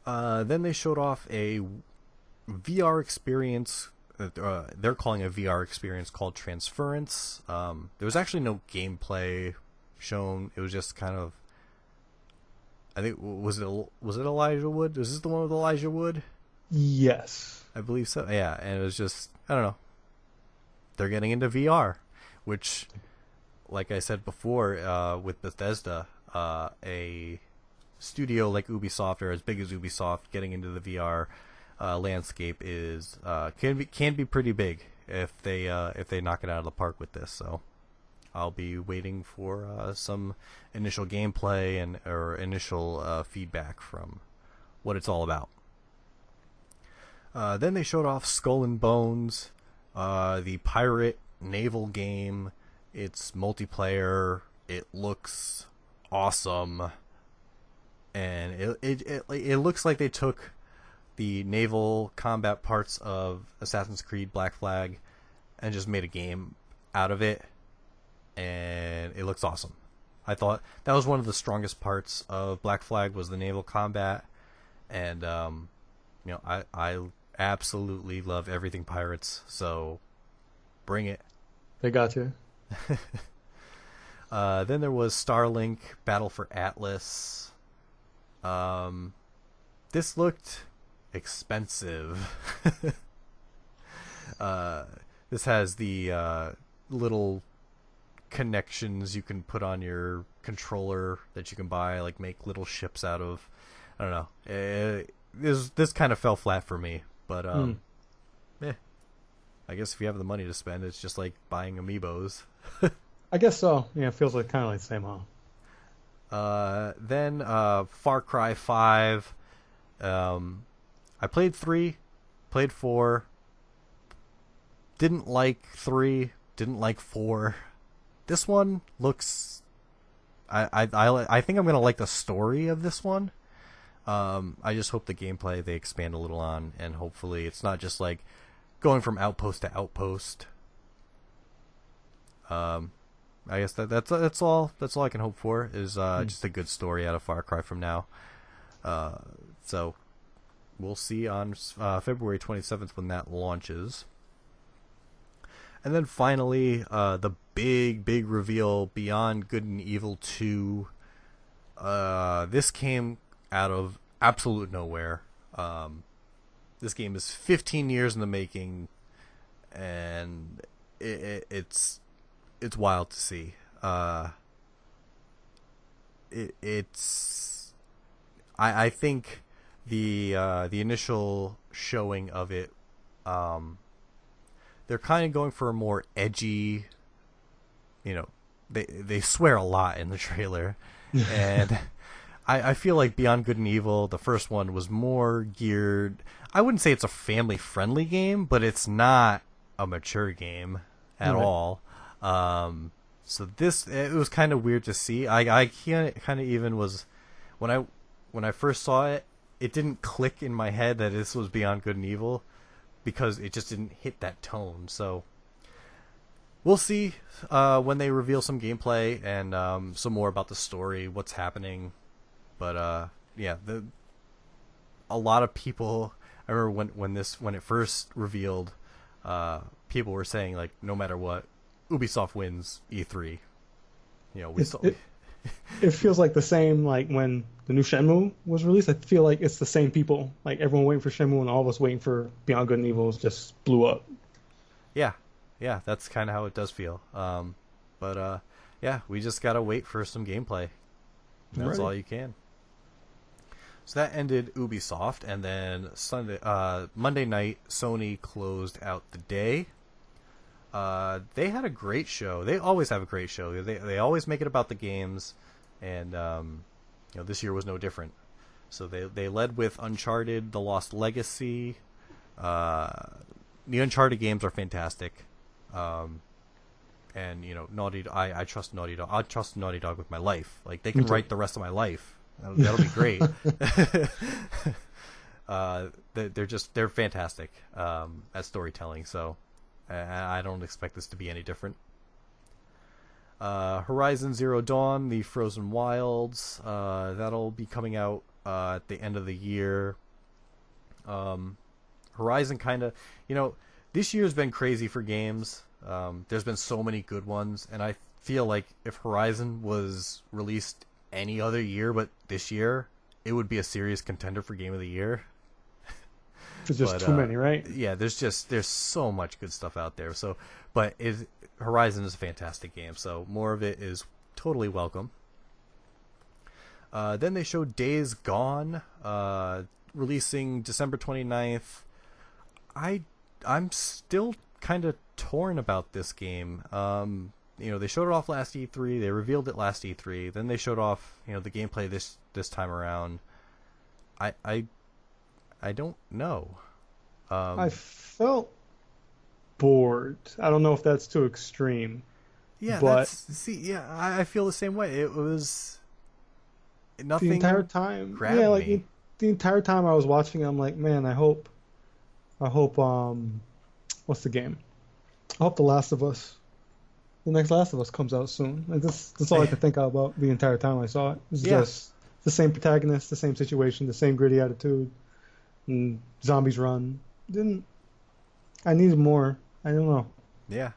Then they showed off a VR experience. They're calling a VR experience called Transference. There was actually no gameplay shown. It was just kind of, I think, was it Elijah Wood? Was this the one with Elijah Wood? Yes, I believe so. Yeah, and it was just, I don't know. They're getting into VR, which, like I said before, with Bethesda, a studio like Ubisoft, or as big as Ubisoft, getting into the VR landscape is can be pretty big if they knock it out of the park with this. So I'll be waiting for some initial gameplay or initial feedback from what it's all about. Then they showed off Skull and Bones, the pirate naval game. It's multiplayer. It looks awesome, and it looks like they took the naval combat parts of Assassin's Creed Black Flag and just made a game out of it, and it looks awesome. I thought that was one of the strongest parts of Black Flag, was the naval combat, and I absolutely love everything pirates, so bring it. they got you. Then there was Starlink Battle for Atlas. This looked expensive. This has the little connections you can put on your controller that you can buy, like make little ships out of. I don't know. This kind of fell flat for me, but I guess if you have the money to spend, it's just like buying amiibos. I guess so. Yeah, it feels like kind of like the same, huh? Then Far Cry 5. I played 3, played 4. Didn't like 3, didn't like 4. This one looks, I think I'm gonna like the story of this one. I just hope the gameplay they expand a little on, and hopefully it's not just like going from outpost to outpost. I guess that's all I can hope for, is just a good story out of Far Cry from now. So we'll see on February 27th when that launches. And then finally, the big reveal, Beyond Good and Evil 2. This came out of absolute nowhere. This game is 15 years in the making, and it's wild to see. I think the initial showing of it, they're kind of going for a more edgy, they swear a lot in the trailer, and I feel like Beyond Good and Evil, the first one, was more geared. I wouldn't say it's a family friendly game, but it's not a mature game at Right. all. So it was kind of weird to see. I kind of even was when I first saw it, it didn't click in my head that this was Beyond Good and Evil because it just didn't hit that tone. So we'll see when they reveal some gameplay and some more about the story, what's happening. But yeah, a lot of people. I remember when it first revealed, people were saying like, no matter what, Ubisoft wins E3. You know, It feels like the same like when the new Shenmue was released. I feel like it's the same people. Like everyone waiting for Shenmue and all of us waiting for Beyond Good and Evil just blew up. yeah, yeah, that's kind of how it does feel. But yeah, we just gotta wait for some gameplay. That's Right. all you can. So that ended Ubisoft, and then Monday night, Sony closed out the day. They had a great show. They always have a great show. They always make it about the games, and this year was no different. So they led with Uncharted: The Lost Legacy. The Uncharted games are fantastic, and Naughty. I trust Naughty Dog. I trust Naughty Dog with my life. Like they can write the rest of my life. That'll be great. They're fantastic at storytelling. So I don't expect this to be any different. Horizon Zero Dawn, The Frozen Wilds, that'll be coming out at the end of the year. Horizon kind of, this year's been crazy for games. There's been so many good ones, and I feel like if Horizon was released any other year but this year, it would be a serious contender for Game of the Year. There's just too many, right? Yeah, there's so much good stuff out there. So, but Horizon is a fantastic game, so more of it is totally welcome. Then they showed Days Gone, releasing December 29th. I'm still kind of torn about this game. They showed it off last E3. They revealed it last E3. Then they showed off, the gameplay this time around. I don't know. I felt bored. I don't know if that's too extreme. Yeah, but I feel the same way. It was nothing. The entire time, grabbed yeah, like me. the entire time I was watching, I'm like, man, I hope, what's the game? I hope the next Last of Us comes out soon. Like that's all I could think about the entire time I saw it. It's just the same protagonist, the same situation, the same gritty attitude, and zombies run. I needed more. I don't know. Yeah.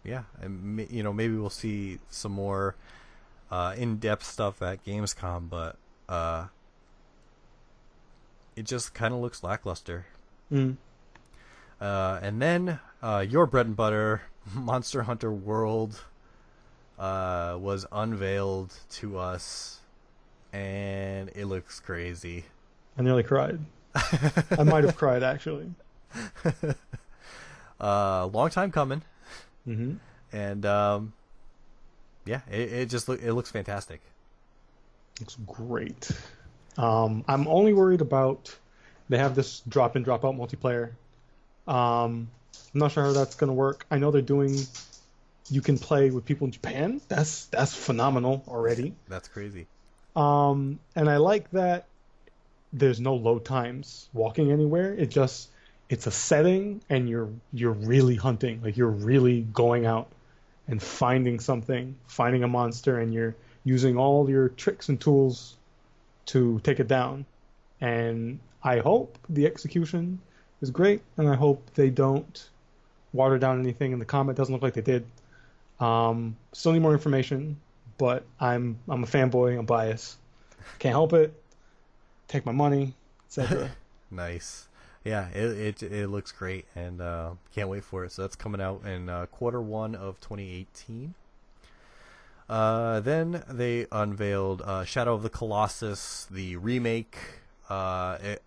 Yeah. And, maybe we'll see some more in-depth stuff at Gamescom, but it just kind of looks lackluster. Mm. And then your bread and butter, Monster Hunter World, was unveiled to us, and it looks crazy. I nearly cried. I might have cried, actually. Long time coming. Mm-hmm. And yeah, it looks fantastic. Looks great. I'm only worried about they have this drop in, drop out multiplayer. I'm not sure how that's going to work. I know you can play with people in Japan. That's phenomenal already. That's crazy. And I like that there's no load times walking anywhere. It's a setting, and you're really hunting. Like, you're really going out and finding something, finding a monster, and you're using all your tricks and tools to take it down. And I hope the execution is great, and I hope they don't water down anything in the combat. It doesn't look like they did. Still need more information, but I'm a fanboy. I'm biased. Can't help it. Take my money, etc. Nice. Yeah, it looks great, and can't wait for it. So that's coming out in Q1 of 2018. Then they unveiled Shadow of the Colossus, the remake. I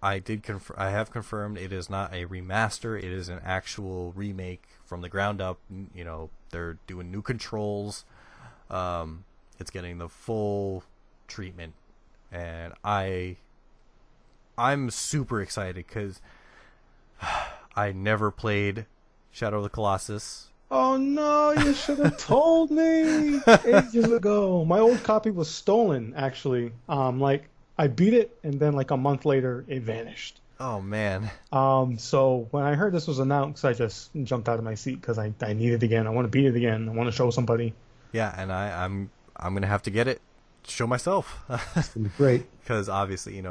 have confirmed it is not a remaster. It is an actual remake from the ground up. They're doing new controls. It's getting the full treatment, and I'm super excited because I never played Shadow of the Colossus. Oh no, you should have told me ages ago. My old copy was stolen, actually. Like I beat it, and then like a month later, it vanished. Oh man. So when I heard this was announced, I just jumped out of my seat because I need it again. I want to beat it again. I want to show somebody. Yeah, and I'm gonna have to get it to show myself. It's gonna be great. Because obviously,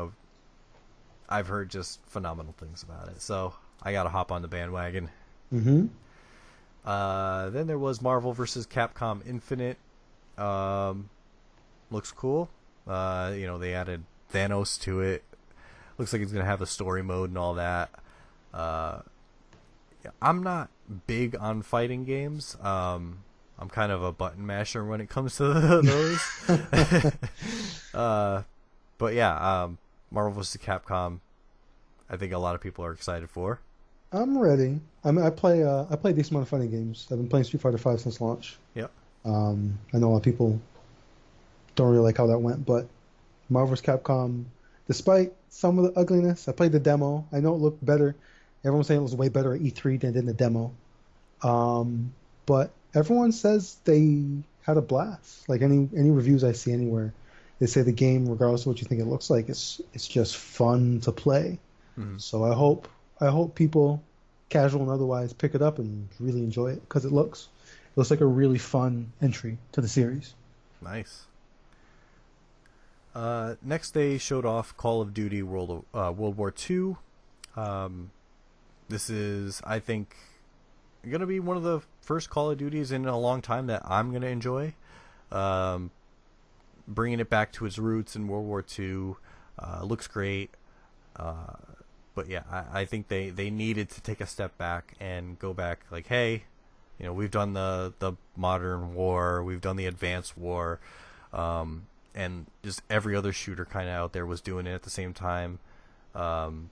I've heard just phenomenal things about it, so I gotta hop on the bandwagon. Mm-hmm. Then there was Marvel vs. Capcom Infinite. Looks cool. They added Thanos to it. Looks like it's gonna have a story mode and all that. I'm not big on fighting games. I'm kind of a button masher when it comes to those. But yeah, Marvel vs. Capcom, I think a lot of people are excited for. I'm ready. I play a decent amount of fighting games. I've been playing Street Fighter V since launch. Yep. I know a lot of people don't really like how that went, but Marvel vs. Capcom, despite some of the ugliness, I played the demo. I know it looked better. Everyone's saying it was way better at E3 than it did in the demo. But everyone says they had a blast. Like any reviews I see anywhere, they say the game, regardless of what you think it looks like, it's just fun to play. Mm-hmm. So I hope people, casual and otherwise, pick it up and really enjoy it because it looks like a really fun entry to the series. Nice. Next, they showed off Call of Duty World War II. This is, I think, going to be one of the first Call of Duties in a long time that I'm going to enjoy. Bringing it back to its roots in World War II looks great. But yeah, I think they needed to take a step back and go back like, hey, we've done the modern war, we've done the advanced war, and just every other shooter kind of out there was doing it at the same time. And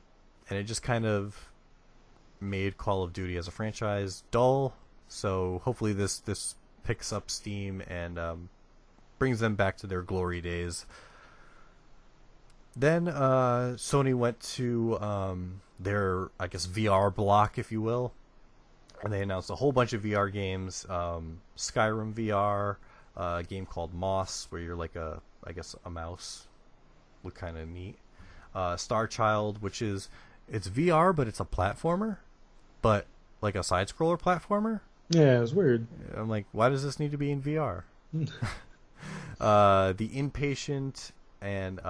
it just kind of made Call of Duty as a franchise dull. So hopefully this picks up steam and brings them back to their glory days. Then Sony went to their, I guess, VR block, if you will, and they announced a whole bunch of VR games. Skyrim VR, a game called Moss, where you're like a mouse. Look kind of neat. Star Child, which is, it's VR, but it's a platformer, but like a side-scroller platformer. Yeah, it was weird. I'm like, why does this need to be in VR? The Inpatient and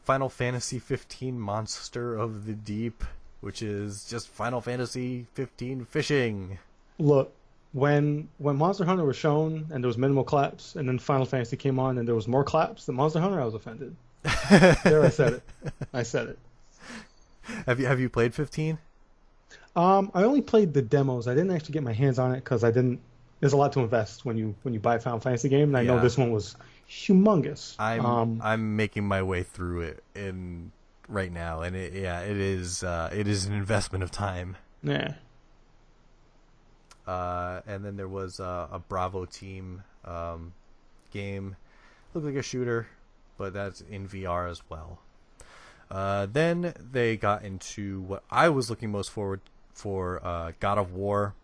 Final Fantasy 15 Monster of the Deep, which is just Final Fantasy 15 fishing. Look, when Monster Hunter was shown and there was minimal claps, and then Final Fantasy came on and there was more claps than Monster Hunter, I was offended. There, I said it. I said it. Have you played 15? I only played the demos. I didn't actually get my hands on it because there's a lot to invest when you buy a Final Fantasy game, and I know this one was humongous. I'm making my way through it right now, and it is an investment of time. Yeah. And then there was a Bravo Team game. Looked like a shooter, but that's in VR as well. Then they got into what I was looking most forward for, God of War.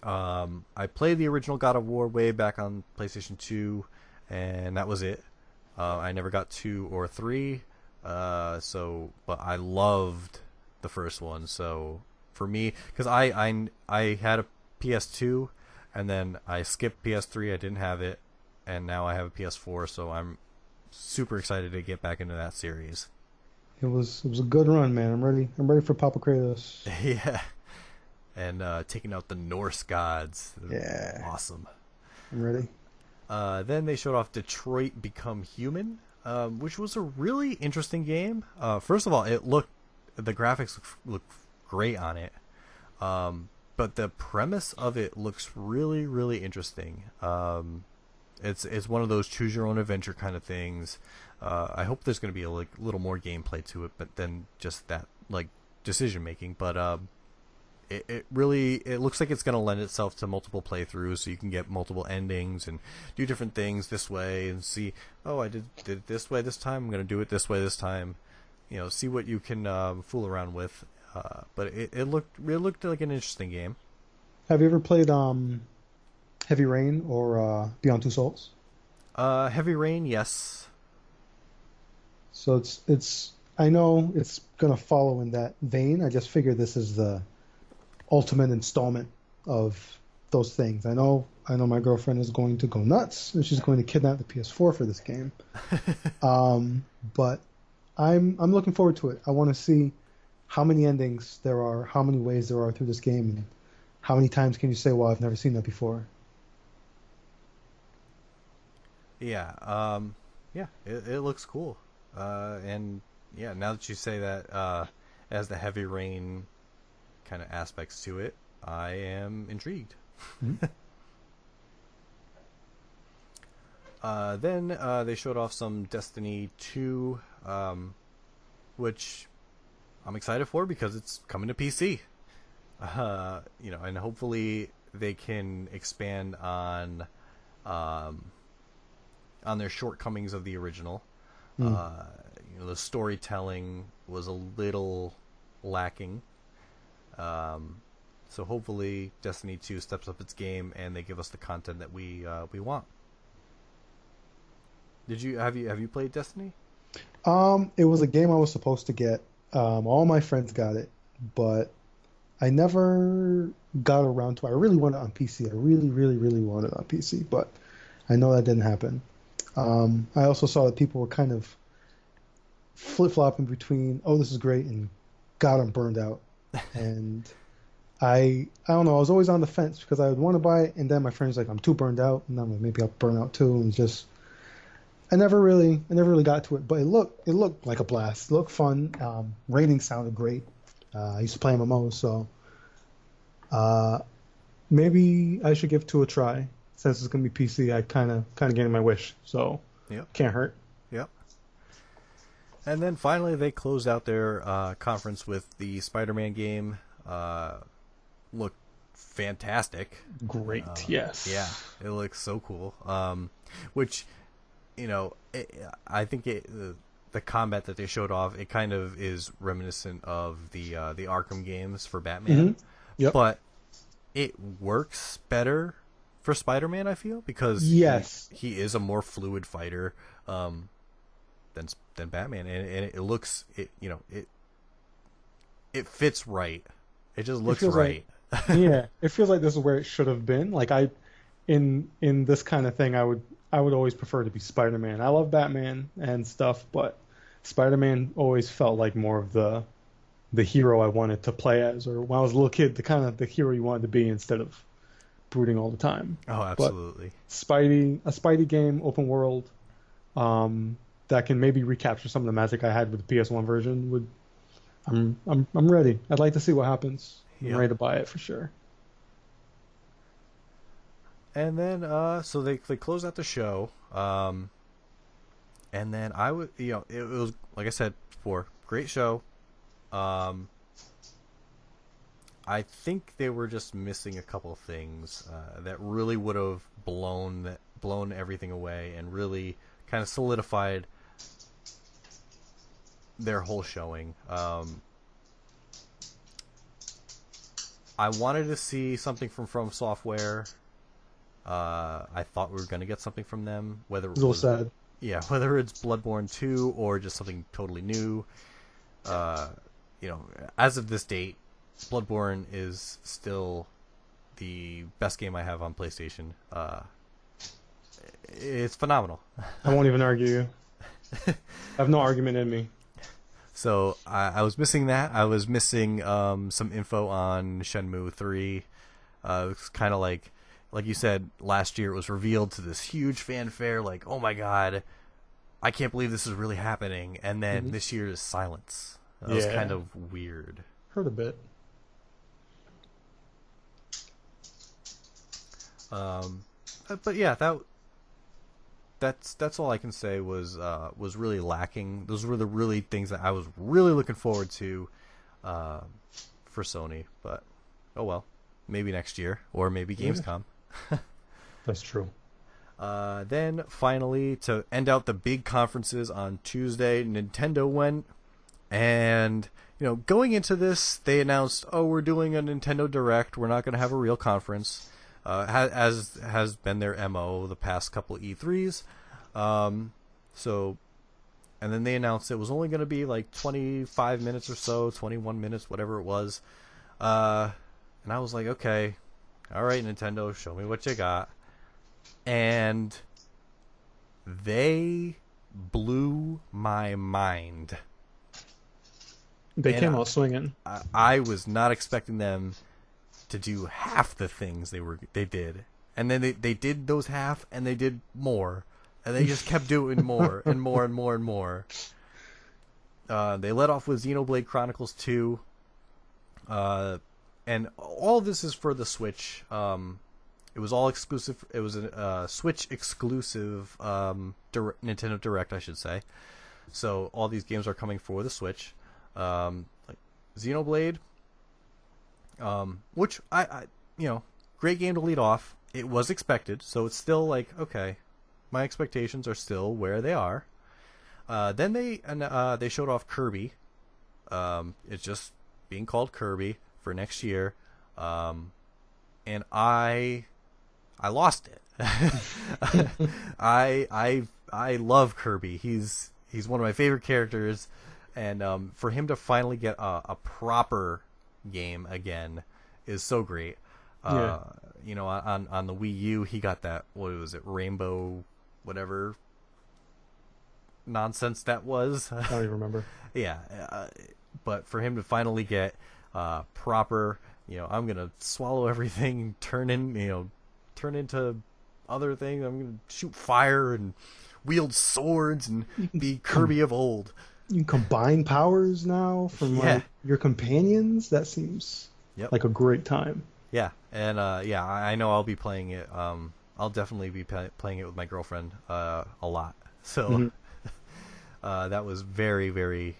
I played the original God of War way back on PlayStation 2, and that was it. I never got 2 or 3, but I loved the first one. So for me, because I had a PS2, and then I skipped PS3. I didn't have it, and now I have a PS4. So I'm super excited to get back into that series. It was a good run, man. I'm ready for Papa Kratos. Yeah. And taking out the Norse gods. Yeah. Awesome. I'm ready. Then they showed off Detroit Become Human, which was a really interesting game. First of all, the graphics look great on it. But the premise of it looks really, really interesting. It's one of those choose your own adventure kind of things. I hope there's going to be a little more gameplay to it, but then just that decision making. But it looks like it's going to lend itself to multiple playthroughs, so you can get multiple endings and do different things this way and see, I did it this way this time, I'm going to do it this way this time. See what you can fool around with. But it looked like an interesting game. Have you ever played Heavy Rain or Beyond Two Souls? Heavy Rain, yes. So it's I know it's gonna follow in that vein. I just figured this is the ultimate installment of those things. I know my girlfriend is going to go nuts and she's going to kidnap the PS4 for this game. But I'm looking forward to it. I want to see how many endings there are, how many ways there are through this game, and how many times can you say, "Well, I've never seen that before." Yeah, it looks cool. And yeah, now that you say that, as the Heavy Rain kind of aspects to it, I am intrigued. Mm-hmm. Then they showed off some Destiny 2, which I'm excited for because it's coming to PC. And hopefully they can expand on their shortcomings of the original. The storytelling was a little lacking. So hopefully Destiny 2 steps up its game and they give us the content that we want. Have you played Destiny? It was a game I was supposed to get. All my friends got it, but I never got around to it. I really wanted it on PC. I really, really, really wanted it on PC, but I know that didn't happen. I also saw that people were kind of flip-flopping between, oh, this is great, and God, I'm burned out. And I don't know. I was always on the fence because I would want to buy it, and then my friends were like, I'm too burned out, and I'm like, maybe I'll burn out too, and just I never really got to it. But it looked like a blast. It looked fun. Ratings sounded great. I used to play MMOs, so maybe I should give 2 a try. Since it's gonna be PC, I kind of getting my wish, so Yep. Can't hurt. Yep. And then finally, they closed out their conference with the Spider-Man game. Looked fantastic. Great, yes. Yeah, it looks so cool. Which, I think the combat that they showed off, it kind of is reminiscent of the Arkham games for Batman. Mm-hmm. Yep. But it works better for Spider-Man, I feel, because yes, he is a more fluid fighter than Batman, and it looks it fits right. It just looks right. Yeah, it feels like this is where it should have been. Like in this kind of thing, I would always prefer to be Spider-Man. I love Batman and stuff, but Spider-Man always felt like more of the hero I wanted to play as, or when I was a little kid, the hero you wanted to be instead of brooding all the time. Oh, absolutely. But a Spidey game, open world, that can maybe recapture some of the magic I had with the PS1 version I'm ready. I'd like to see what happens. I'm ready to buy it for sure. And then so they closed out the show. And then it was, like I said before, great show. I think they were just missing a couple of things that really would have blown everything away and really kind of solidified their whole showing. I wanted to see something from Software. I thought we were going to get something from them, whether it was sad. Yeah, whether it's Bloodborne 2 or just something totally new. As of this date, Bloodborne is still the best game I have on PlayStation. It's phenomenal. I won't even argue you. I have no argument in me. So I was missing that. I was missing some info on Shenmue 3. It's kind of like you said, last year it was revealed to this huge fanfare, like, oh my god, I can't believe this is really happening. And then this year is silence. That was kind of weird. Heard a bit. But yeah, that's all I can say was really lacking. Those were the really things that I was really looking forward to for Sony. But oh well, maybe next year or maybe Gamescom. That's true. Then finally, to end out the big conferences on Tuesday, Nintendo went, and going into this, they announced, "Oh, we're doing a Nintendo Direct. We're not going to have a real conference," as has been their MO the past couple of E3s. So, and then they announced it was only going to be like 25 minutes or so, 21 minutes, whatever it was. And I was like, okay, all right, Nintendo, show me what you got. And they blew my mind. They came out swinging. I was not expecting them to do half the things they did. And then they did those half, and they did more. And they just kept doing more and more and more and more. They let off with Xenoblade Chronicles 2. And all of this is for the Switch. It was all exclusive. It was a Switch exclusive Nintendo Direct, I should say. So all these games are coming for the Switch. Like Xenoblade, which I great game to lead off. It was expected, so it's still like, okay, my expectations are still where they are. Then they showed off Kirby. It's just being called Kirby for next year. And I lost it. I love Kirby. He's one of my favorite characters, and for him to finally get a proper game again is so great. Yeah. On the Wii U, he got that, what was it, Rainbow whatever nonsense that was. I don't even remember. Yeah, but for him to finally get proper, I'm gonna swallow everything, turn into other things. I'm gonna shoot fire and wield swords and be Kirby of old. You can combine powers now from like your companions. That seems like a great time. Yeah, and I know I'll be playing it. I'll definitely be playing it with my girlfriend a lot. So that was very, very,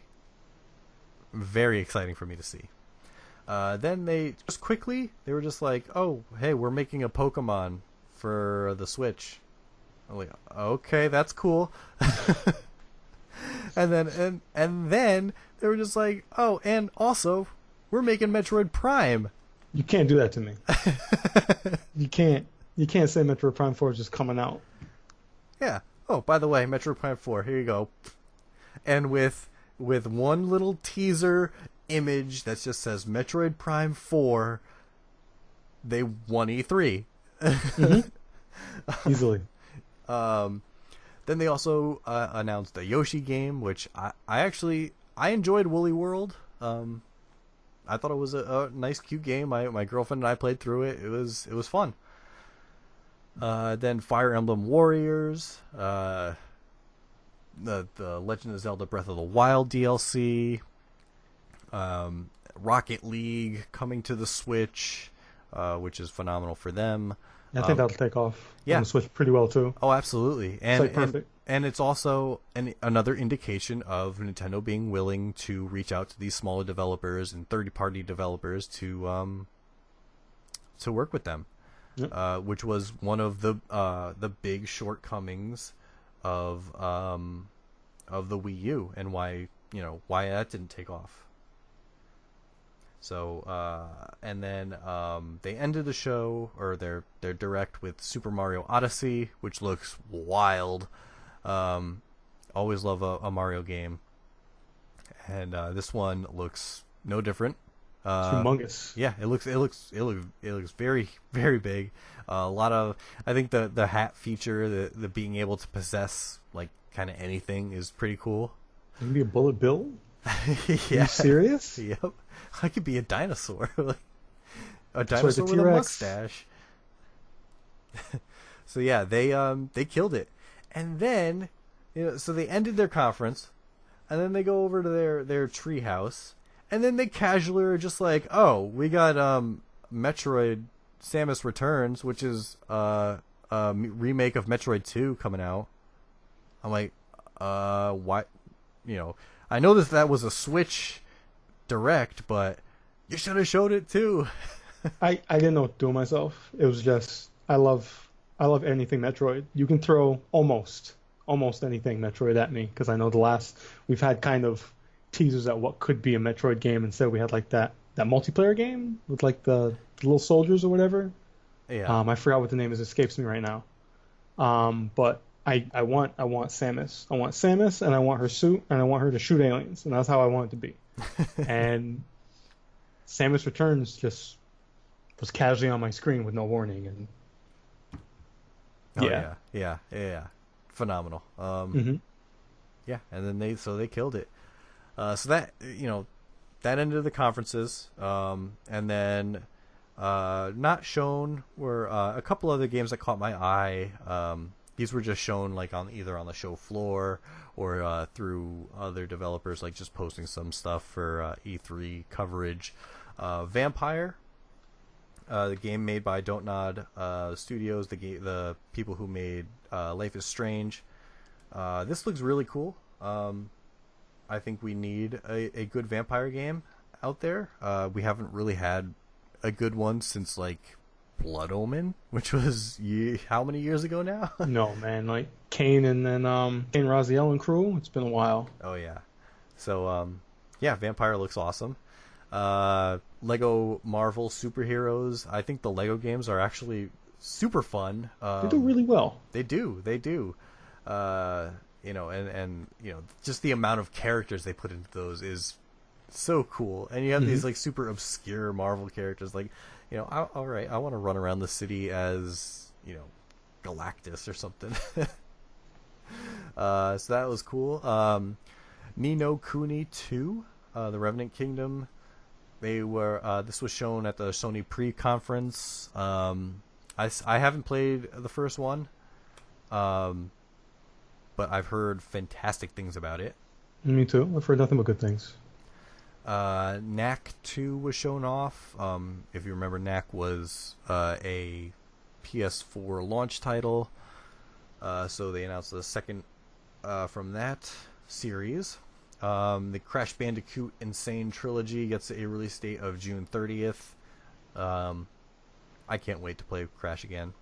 very exciting for me to see. Then they were just like, oh, hey, we're making a Pokemon for the Switch. I'm like, okay, that's cool. and then they were just like, oh, and also we're making Metroid Prime. You can't do that to me. You can't say Metroid Prime 4 is just coming out. Yeah. Oh, by the way, Metroid Prime 4, here you go. And with one little teaser image that just says Metroid Prime 4, they won E3. Easily. Then they also announced a Yoshi game, which I enjoyed Woolly World. I thought it was a nice, cute game. My girlfriend and I played through it. It was fun. Then Fire Emblem Warriors, the Legend of Zelda Breath of the Wild DLC, Rocket League coming to the Switch, which is phenomenal for them. I think that'll take off on the Switch pretty well too. Oh, absolutely. And it's like perfect. And it's also another indication of Nintendo being willing to reach out to these smaller developers and third-party developers to work with them. Yep. Which was one of the big shortcomings of the Wii U, and why that didn't take off. So and then they ended the show, or their direct, with Super Mario Odyssey, which looks wild. Always love a Mario game, and this one looks no different. Humongous. Yeah, it looks very, very big. A lot of, I think the hat feature, the being able to possess like kind of anything is pretty cool. Maybe a bullet bill? Yeah. Are you serious? Yep. I could be a dinosaur. A dinosaur with a mustache. So yeah, they killed it. And then, so they ended their conference, and then they go over to their treehouse, and then they casually are just like, oh, we got Metroid Samus Returns, which is a remake of Metroid 2 coming out. I'm like, why? I know that was a Switch Direct, but you should have showed it too. I didn't know what to do with myself. It was just, I love anything Metroid. You can throw almost anything Metroid at me, because I know we've had kind of teasers at what could be a Metroid game. Instead, we had like that multiplayer game with like the little soldiers or whatever. Yeah. I forgot what the name is. Escapes me right now. But I want Samus. I want Samus, and I want her suit, and I want her to shoot aliens, and that's how I want it to be. And Samus Returns just was casually on my screen with no warning, and Oh yeah. Phenomenal. Yeah, and then they killed it. So that that ended the conferences, and then not shown were a couple other games that caught my eye. These were just shown like either on the show floor or through other developers, like just posting some stuff for E3 coverage. Vampire, the game made by Don't Nod Studios, the people who made Life is Strange. This looks really cool. I think we need a good vampire game out there. We haven't really had a good one since like Blood Omen, which was how many years ago now? no man, like Kane and then Kane Raziel and crew. It's been a while. Oh yeah. So yeah, Vampire looks awesome. Lego Marvel Superheroes. I think the Lego games are actually super fun. They do really well. They do. And just the amount of characters they put into those is so cool. And you have these like super obscure Marvel characters, like all right, I want to run around the city as Galactus or something. So that was cool. Ni no Kuni 2, the Revenant Kingdom. They were this was shown at the Sony pre-conference. I haven't played the first one, but I've heard fantastic things about it. Me too. I've heard nothing but good things. Knack 2 was shown off. If you remember, Knack was a PS4 launch title. So they announced the second from that series. The Crash Bandicoot Insane Trilogy gets a release date of June 30th. I can't wait to play Crash again.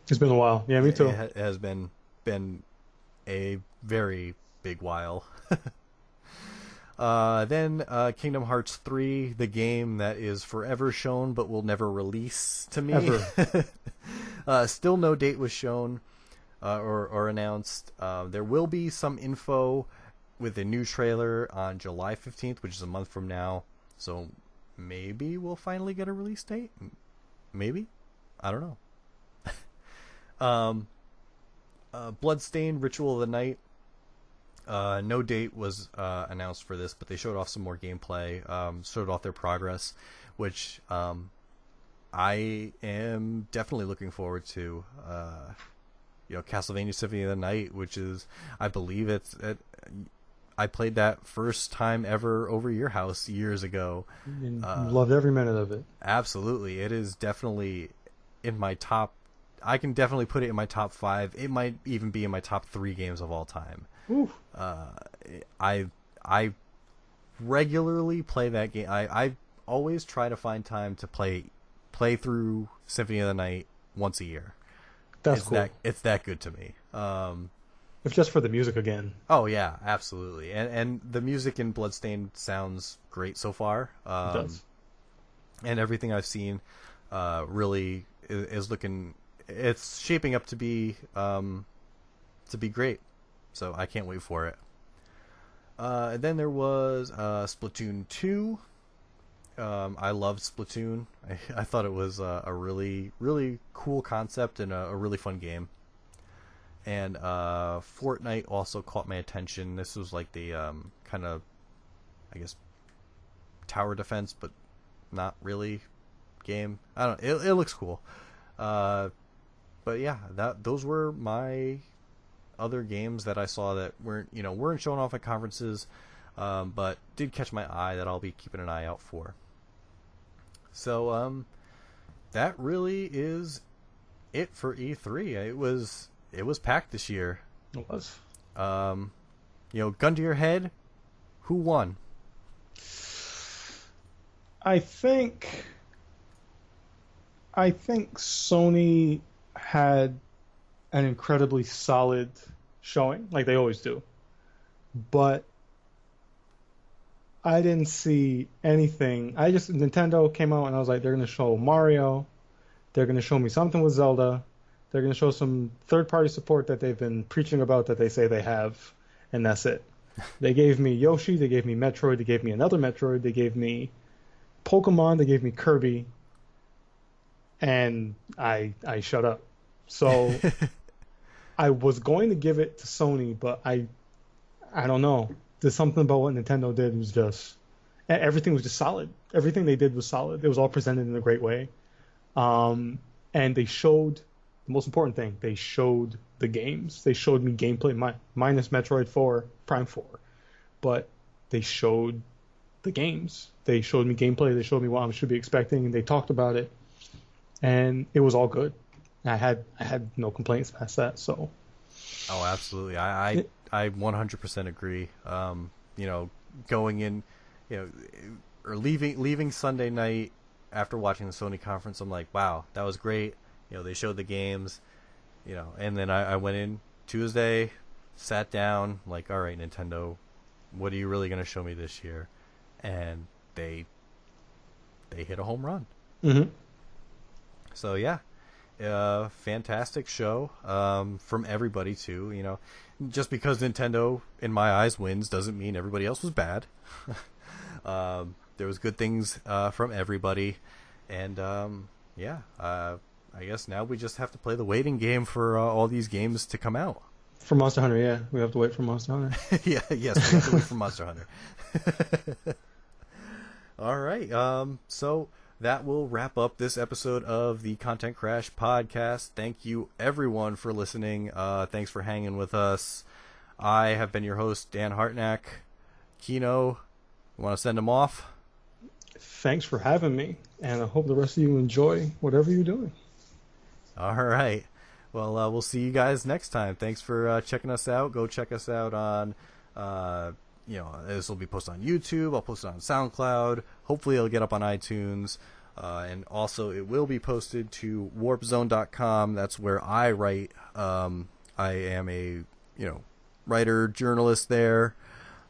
It's been a while. Yeah, me too. It has been a very big while. Then Kingdom Hearts 3, the game that is forever shown but will never release to me. Ever. Still no date was shown or announced. There will be some info with a new trailer on July 15th, which is a month from now. So maybe we'll finally get a release date. Maybe? I don't know. Bloodstained Ritual of the Night. No date was announced for this, but they showed off some more gameplay, showed off their progress, which I am definitely looking forward to. Castlevania Symphony of the Night, which is, I believe I played that first time ever over your house years ago. And loved every minute of it. Absolutely. It is definitely in my top. I can definitely put it in my top 5. It might even be in my top 3 games of all time. Oof. I regularly play that game. I always try to find time to play through Symphony of the Night once a year. That's cool. It's that good to me. If just for the music again. Oh yeah, absolutely. And the music in Bloodstained sounds great so far. It does. And everything I've seen really is looking. It's shaping up to be great. So I can't wait for it. And then there was Splatoon 2. I loved Splatoon. I thought it was a really, really cool concept and a really fun game. And Fortnite also caught my attention. This was like the kind of, I guess, tower defense, but not really game. I don't know. It looks cool. But yeah, those were my other games that I saw that weren't shown off at conferences, but did catch my eye that I'll be keeping an eye out for. So that really is it for E3. It was packed this year. It was. Gun to your head, who won? I think Sony had an incredibly solid showing, like they always do. But I didn't see anything. Nintendo came out and I was like, they're gonna show Mario, they're gonna show me something with Zelda, they're gonna show some third-party support that they've been preaching about that they say they have, and that's it. They gave me Yoshi, they gave me Metroid, they gave me another Metroid, they gave me Pokemon, they gave me Kirby, and I shut up. So I was going to give it to Sony, but I don't know. There's something about what Nintendo did was just everything was just solid. Everything they did was solid. It was all presented in a great way, and they showed the most important thing. They showed the games. They showed me gameplay, minus Metroid 4 Prime 4, but they showed the games. They showed me gameplay. They showed me what I should be expecting, and they talked about it, and it was all good. I had no complaints past that. So, oh, absolutely. I 100% agree. Going in, or leaving Sunday night after watching the Sony conference, I'm like, wow, that was great. They showed the games, and then I went in Tuesday, sat down, like, all right, Nintendo, what are you really going to show me this year? And they hit a home run. Mm-hmm. So yeah, fantastic show from everybody too. Just because Nintendo, in my eyes, wins doesn't mean everybody else was bad. There was good things from everybody, and I guess now we just have to play the waiting game for all these games to come out. For Monster Hunter, yeah, we have to wait for Monster Hunter. Yes, we have to wait for Monster Hunter. All right, so that will wrap up this episode of the Content Crash podcast. Thank you, everyone, for listening. Thanks for hanging with us. I have been your host, Dan Hartnack. Keno, you want to send them off? Thanks for having me, and I hope the rest of you enjoy whatever you're doing. All right. Well, we'll see you guys next time. Thanks for checking us out. Go check us out on... this will be posted on YouTube. I'll post it on SoundCloud. Hopefully it'll get up on iTunes. And also it will be posted to warpzone.com. That's where I write. I am a, writer, journalist there.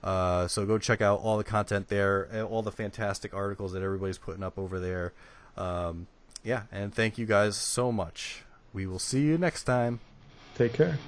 So go check out all the content there, all the fantastic articles that everybody's putting up over there. And thank you guys so much. We will see you next time. Take care.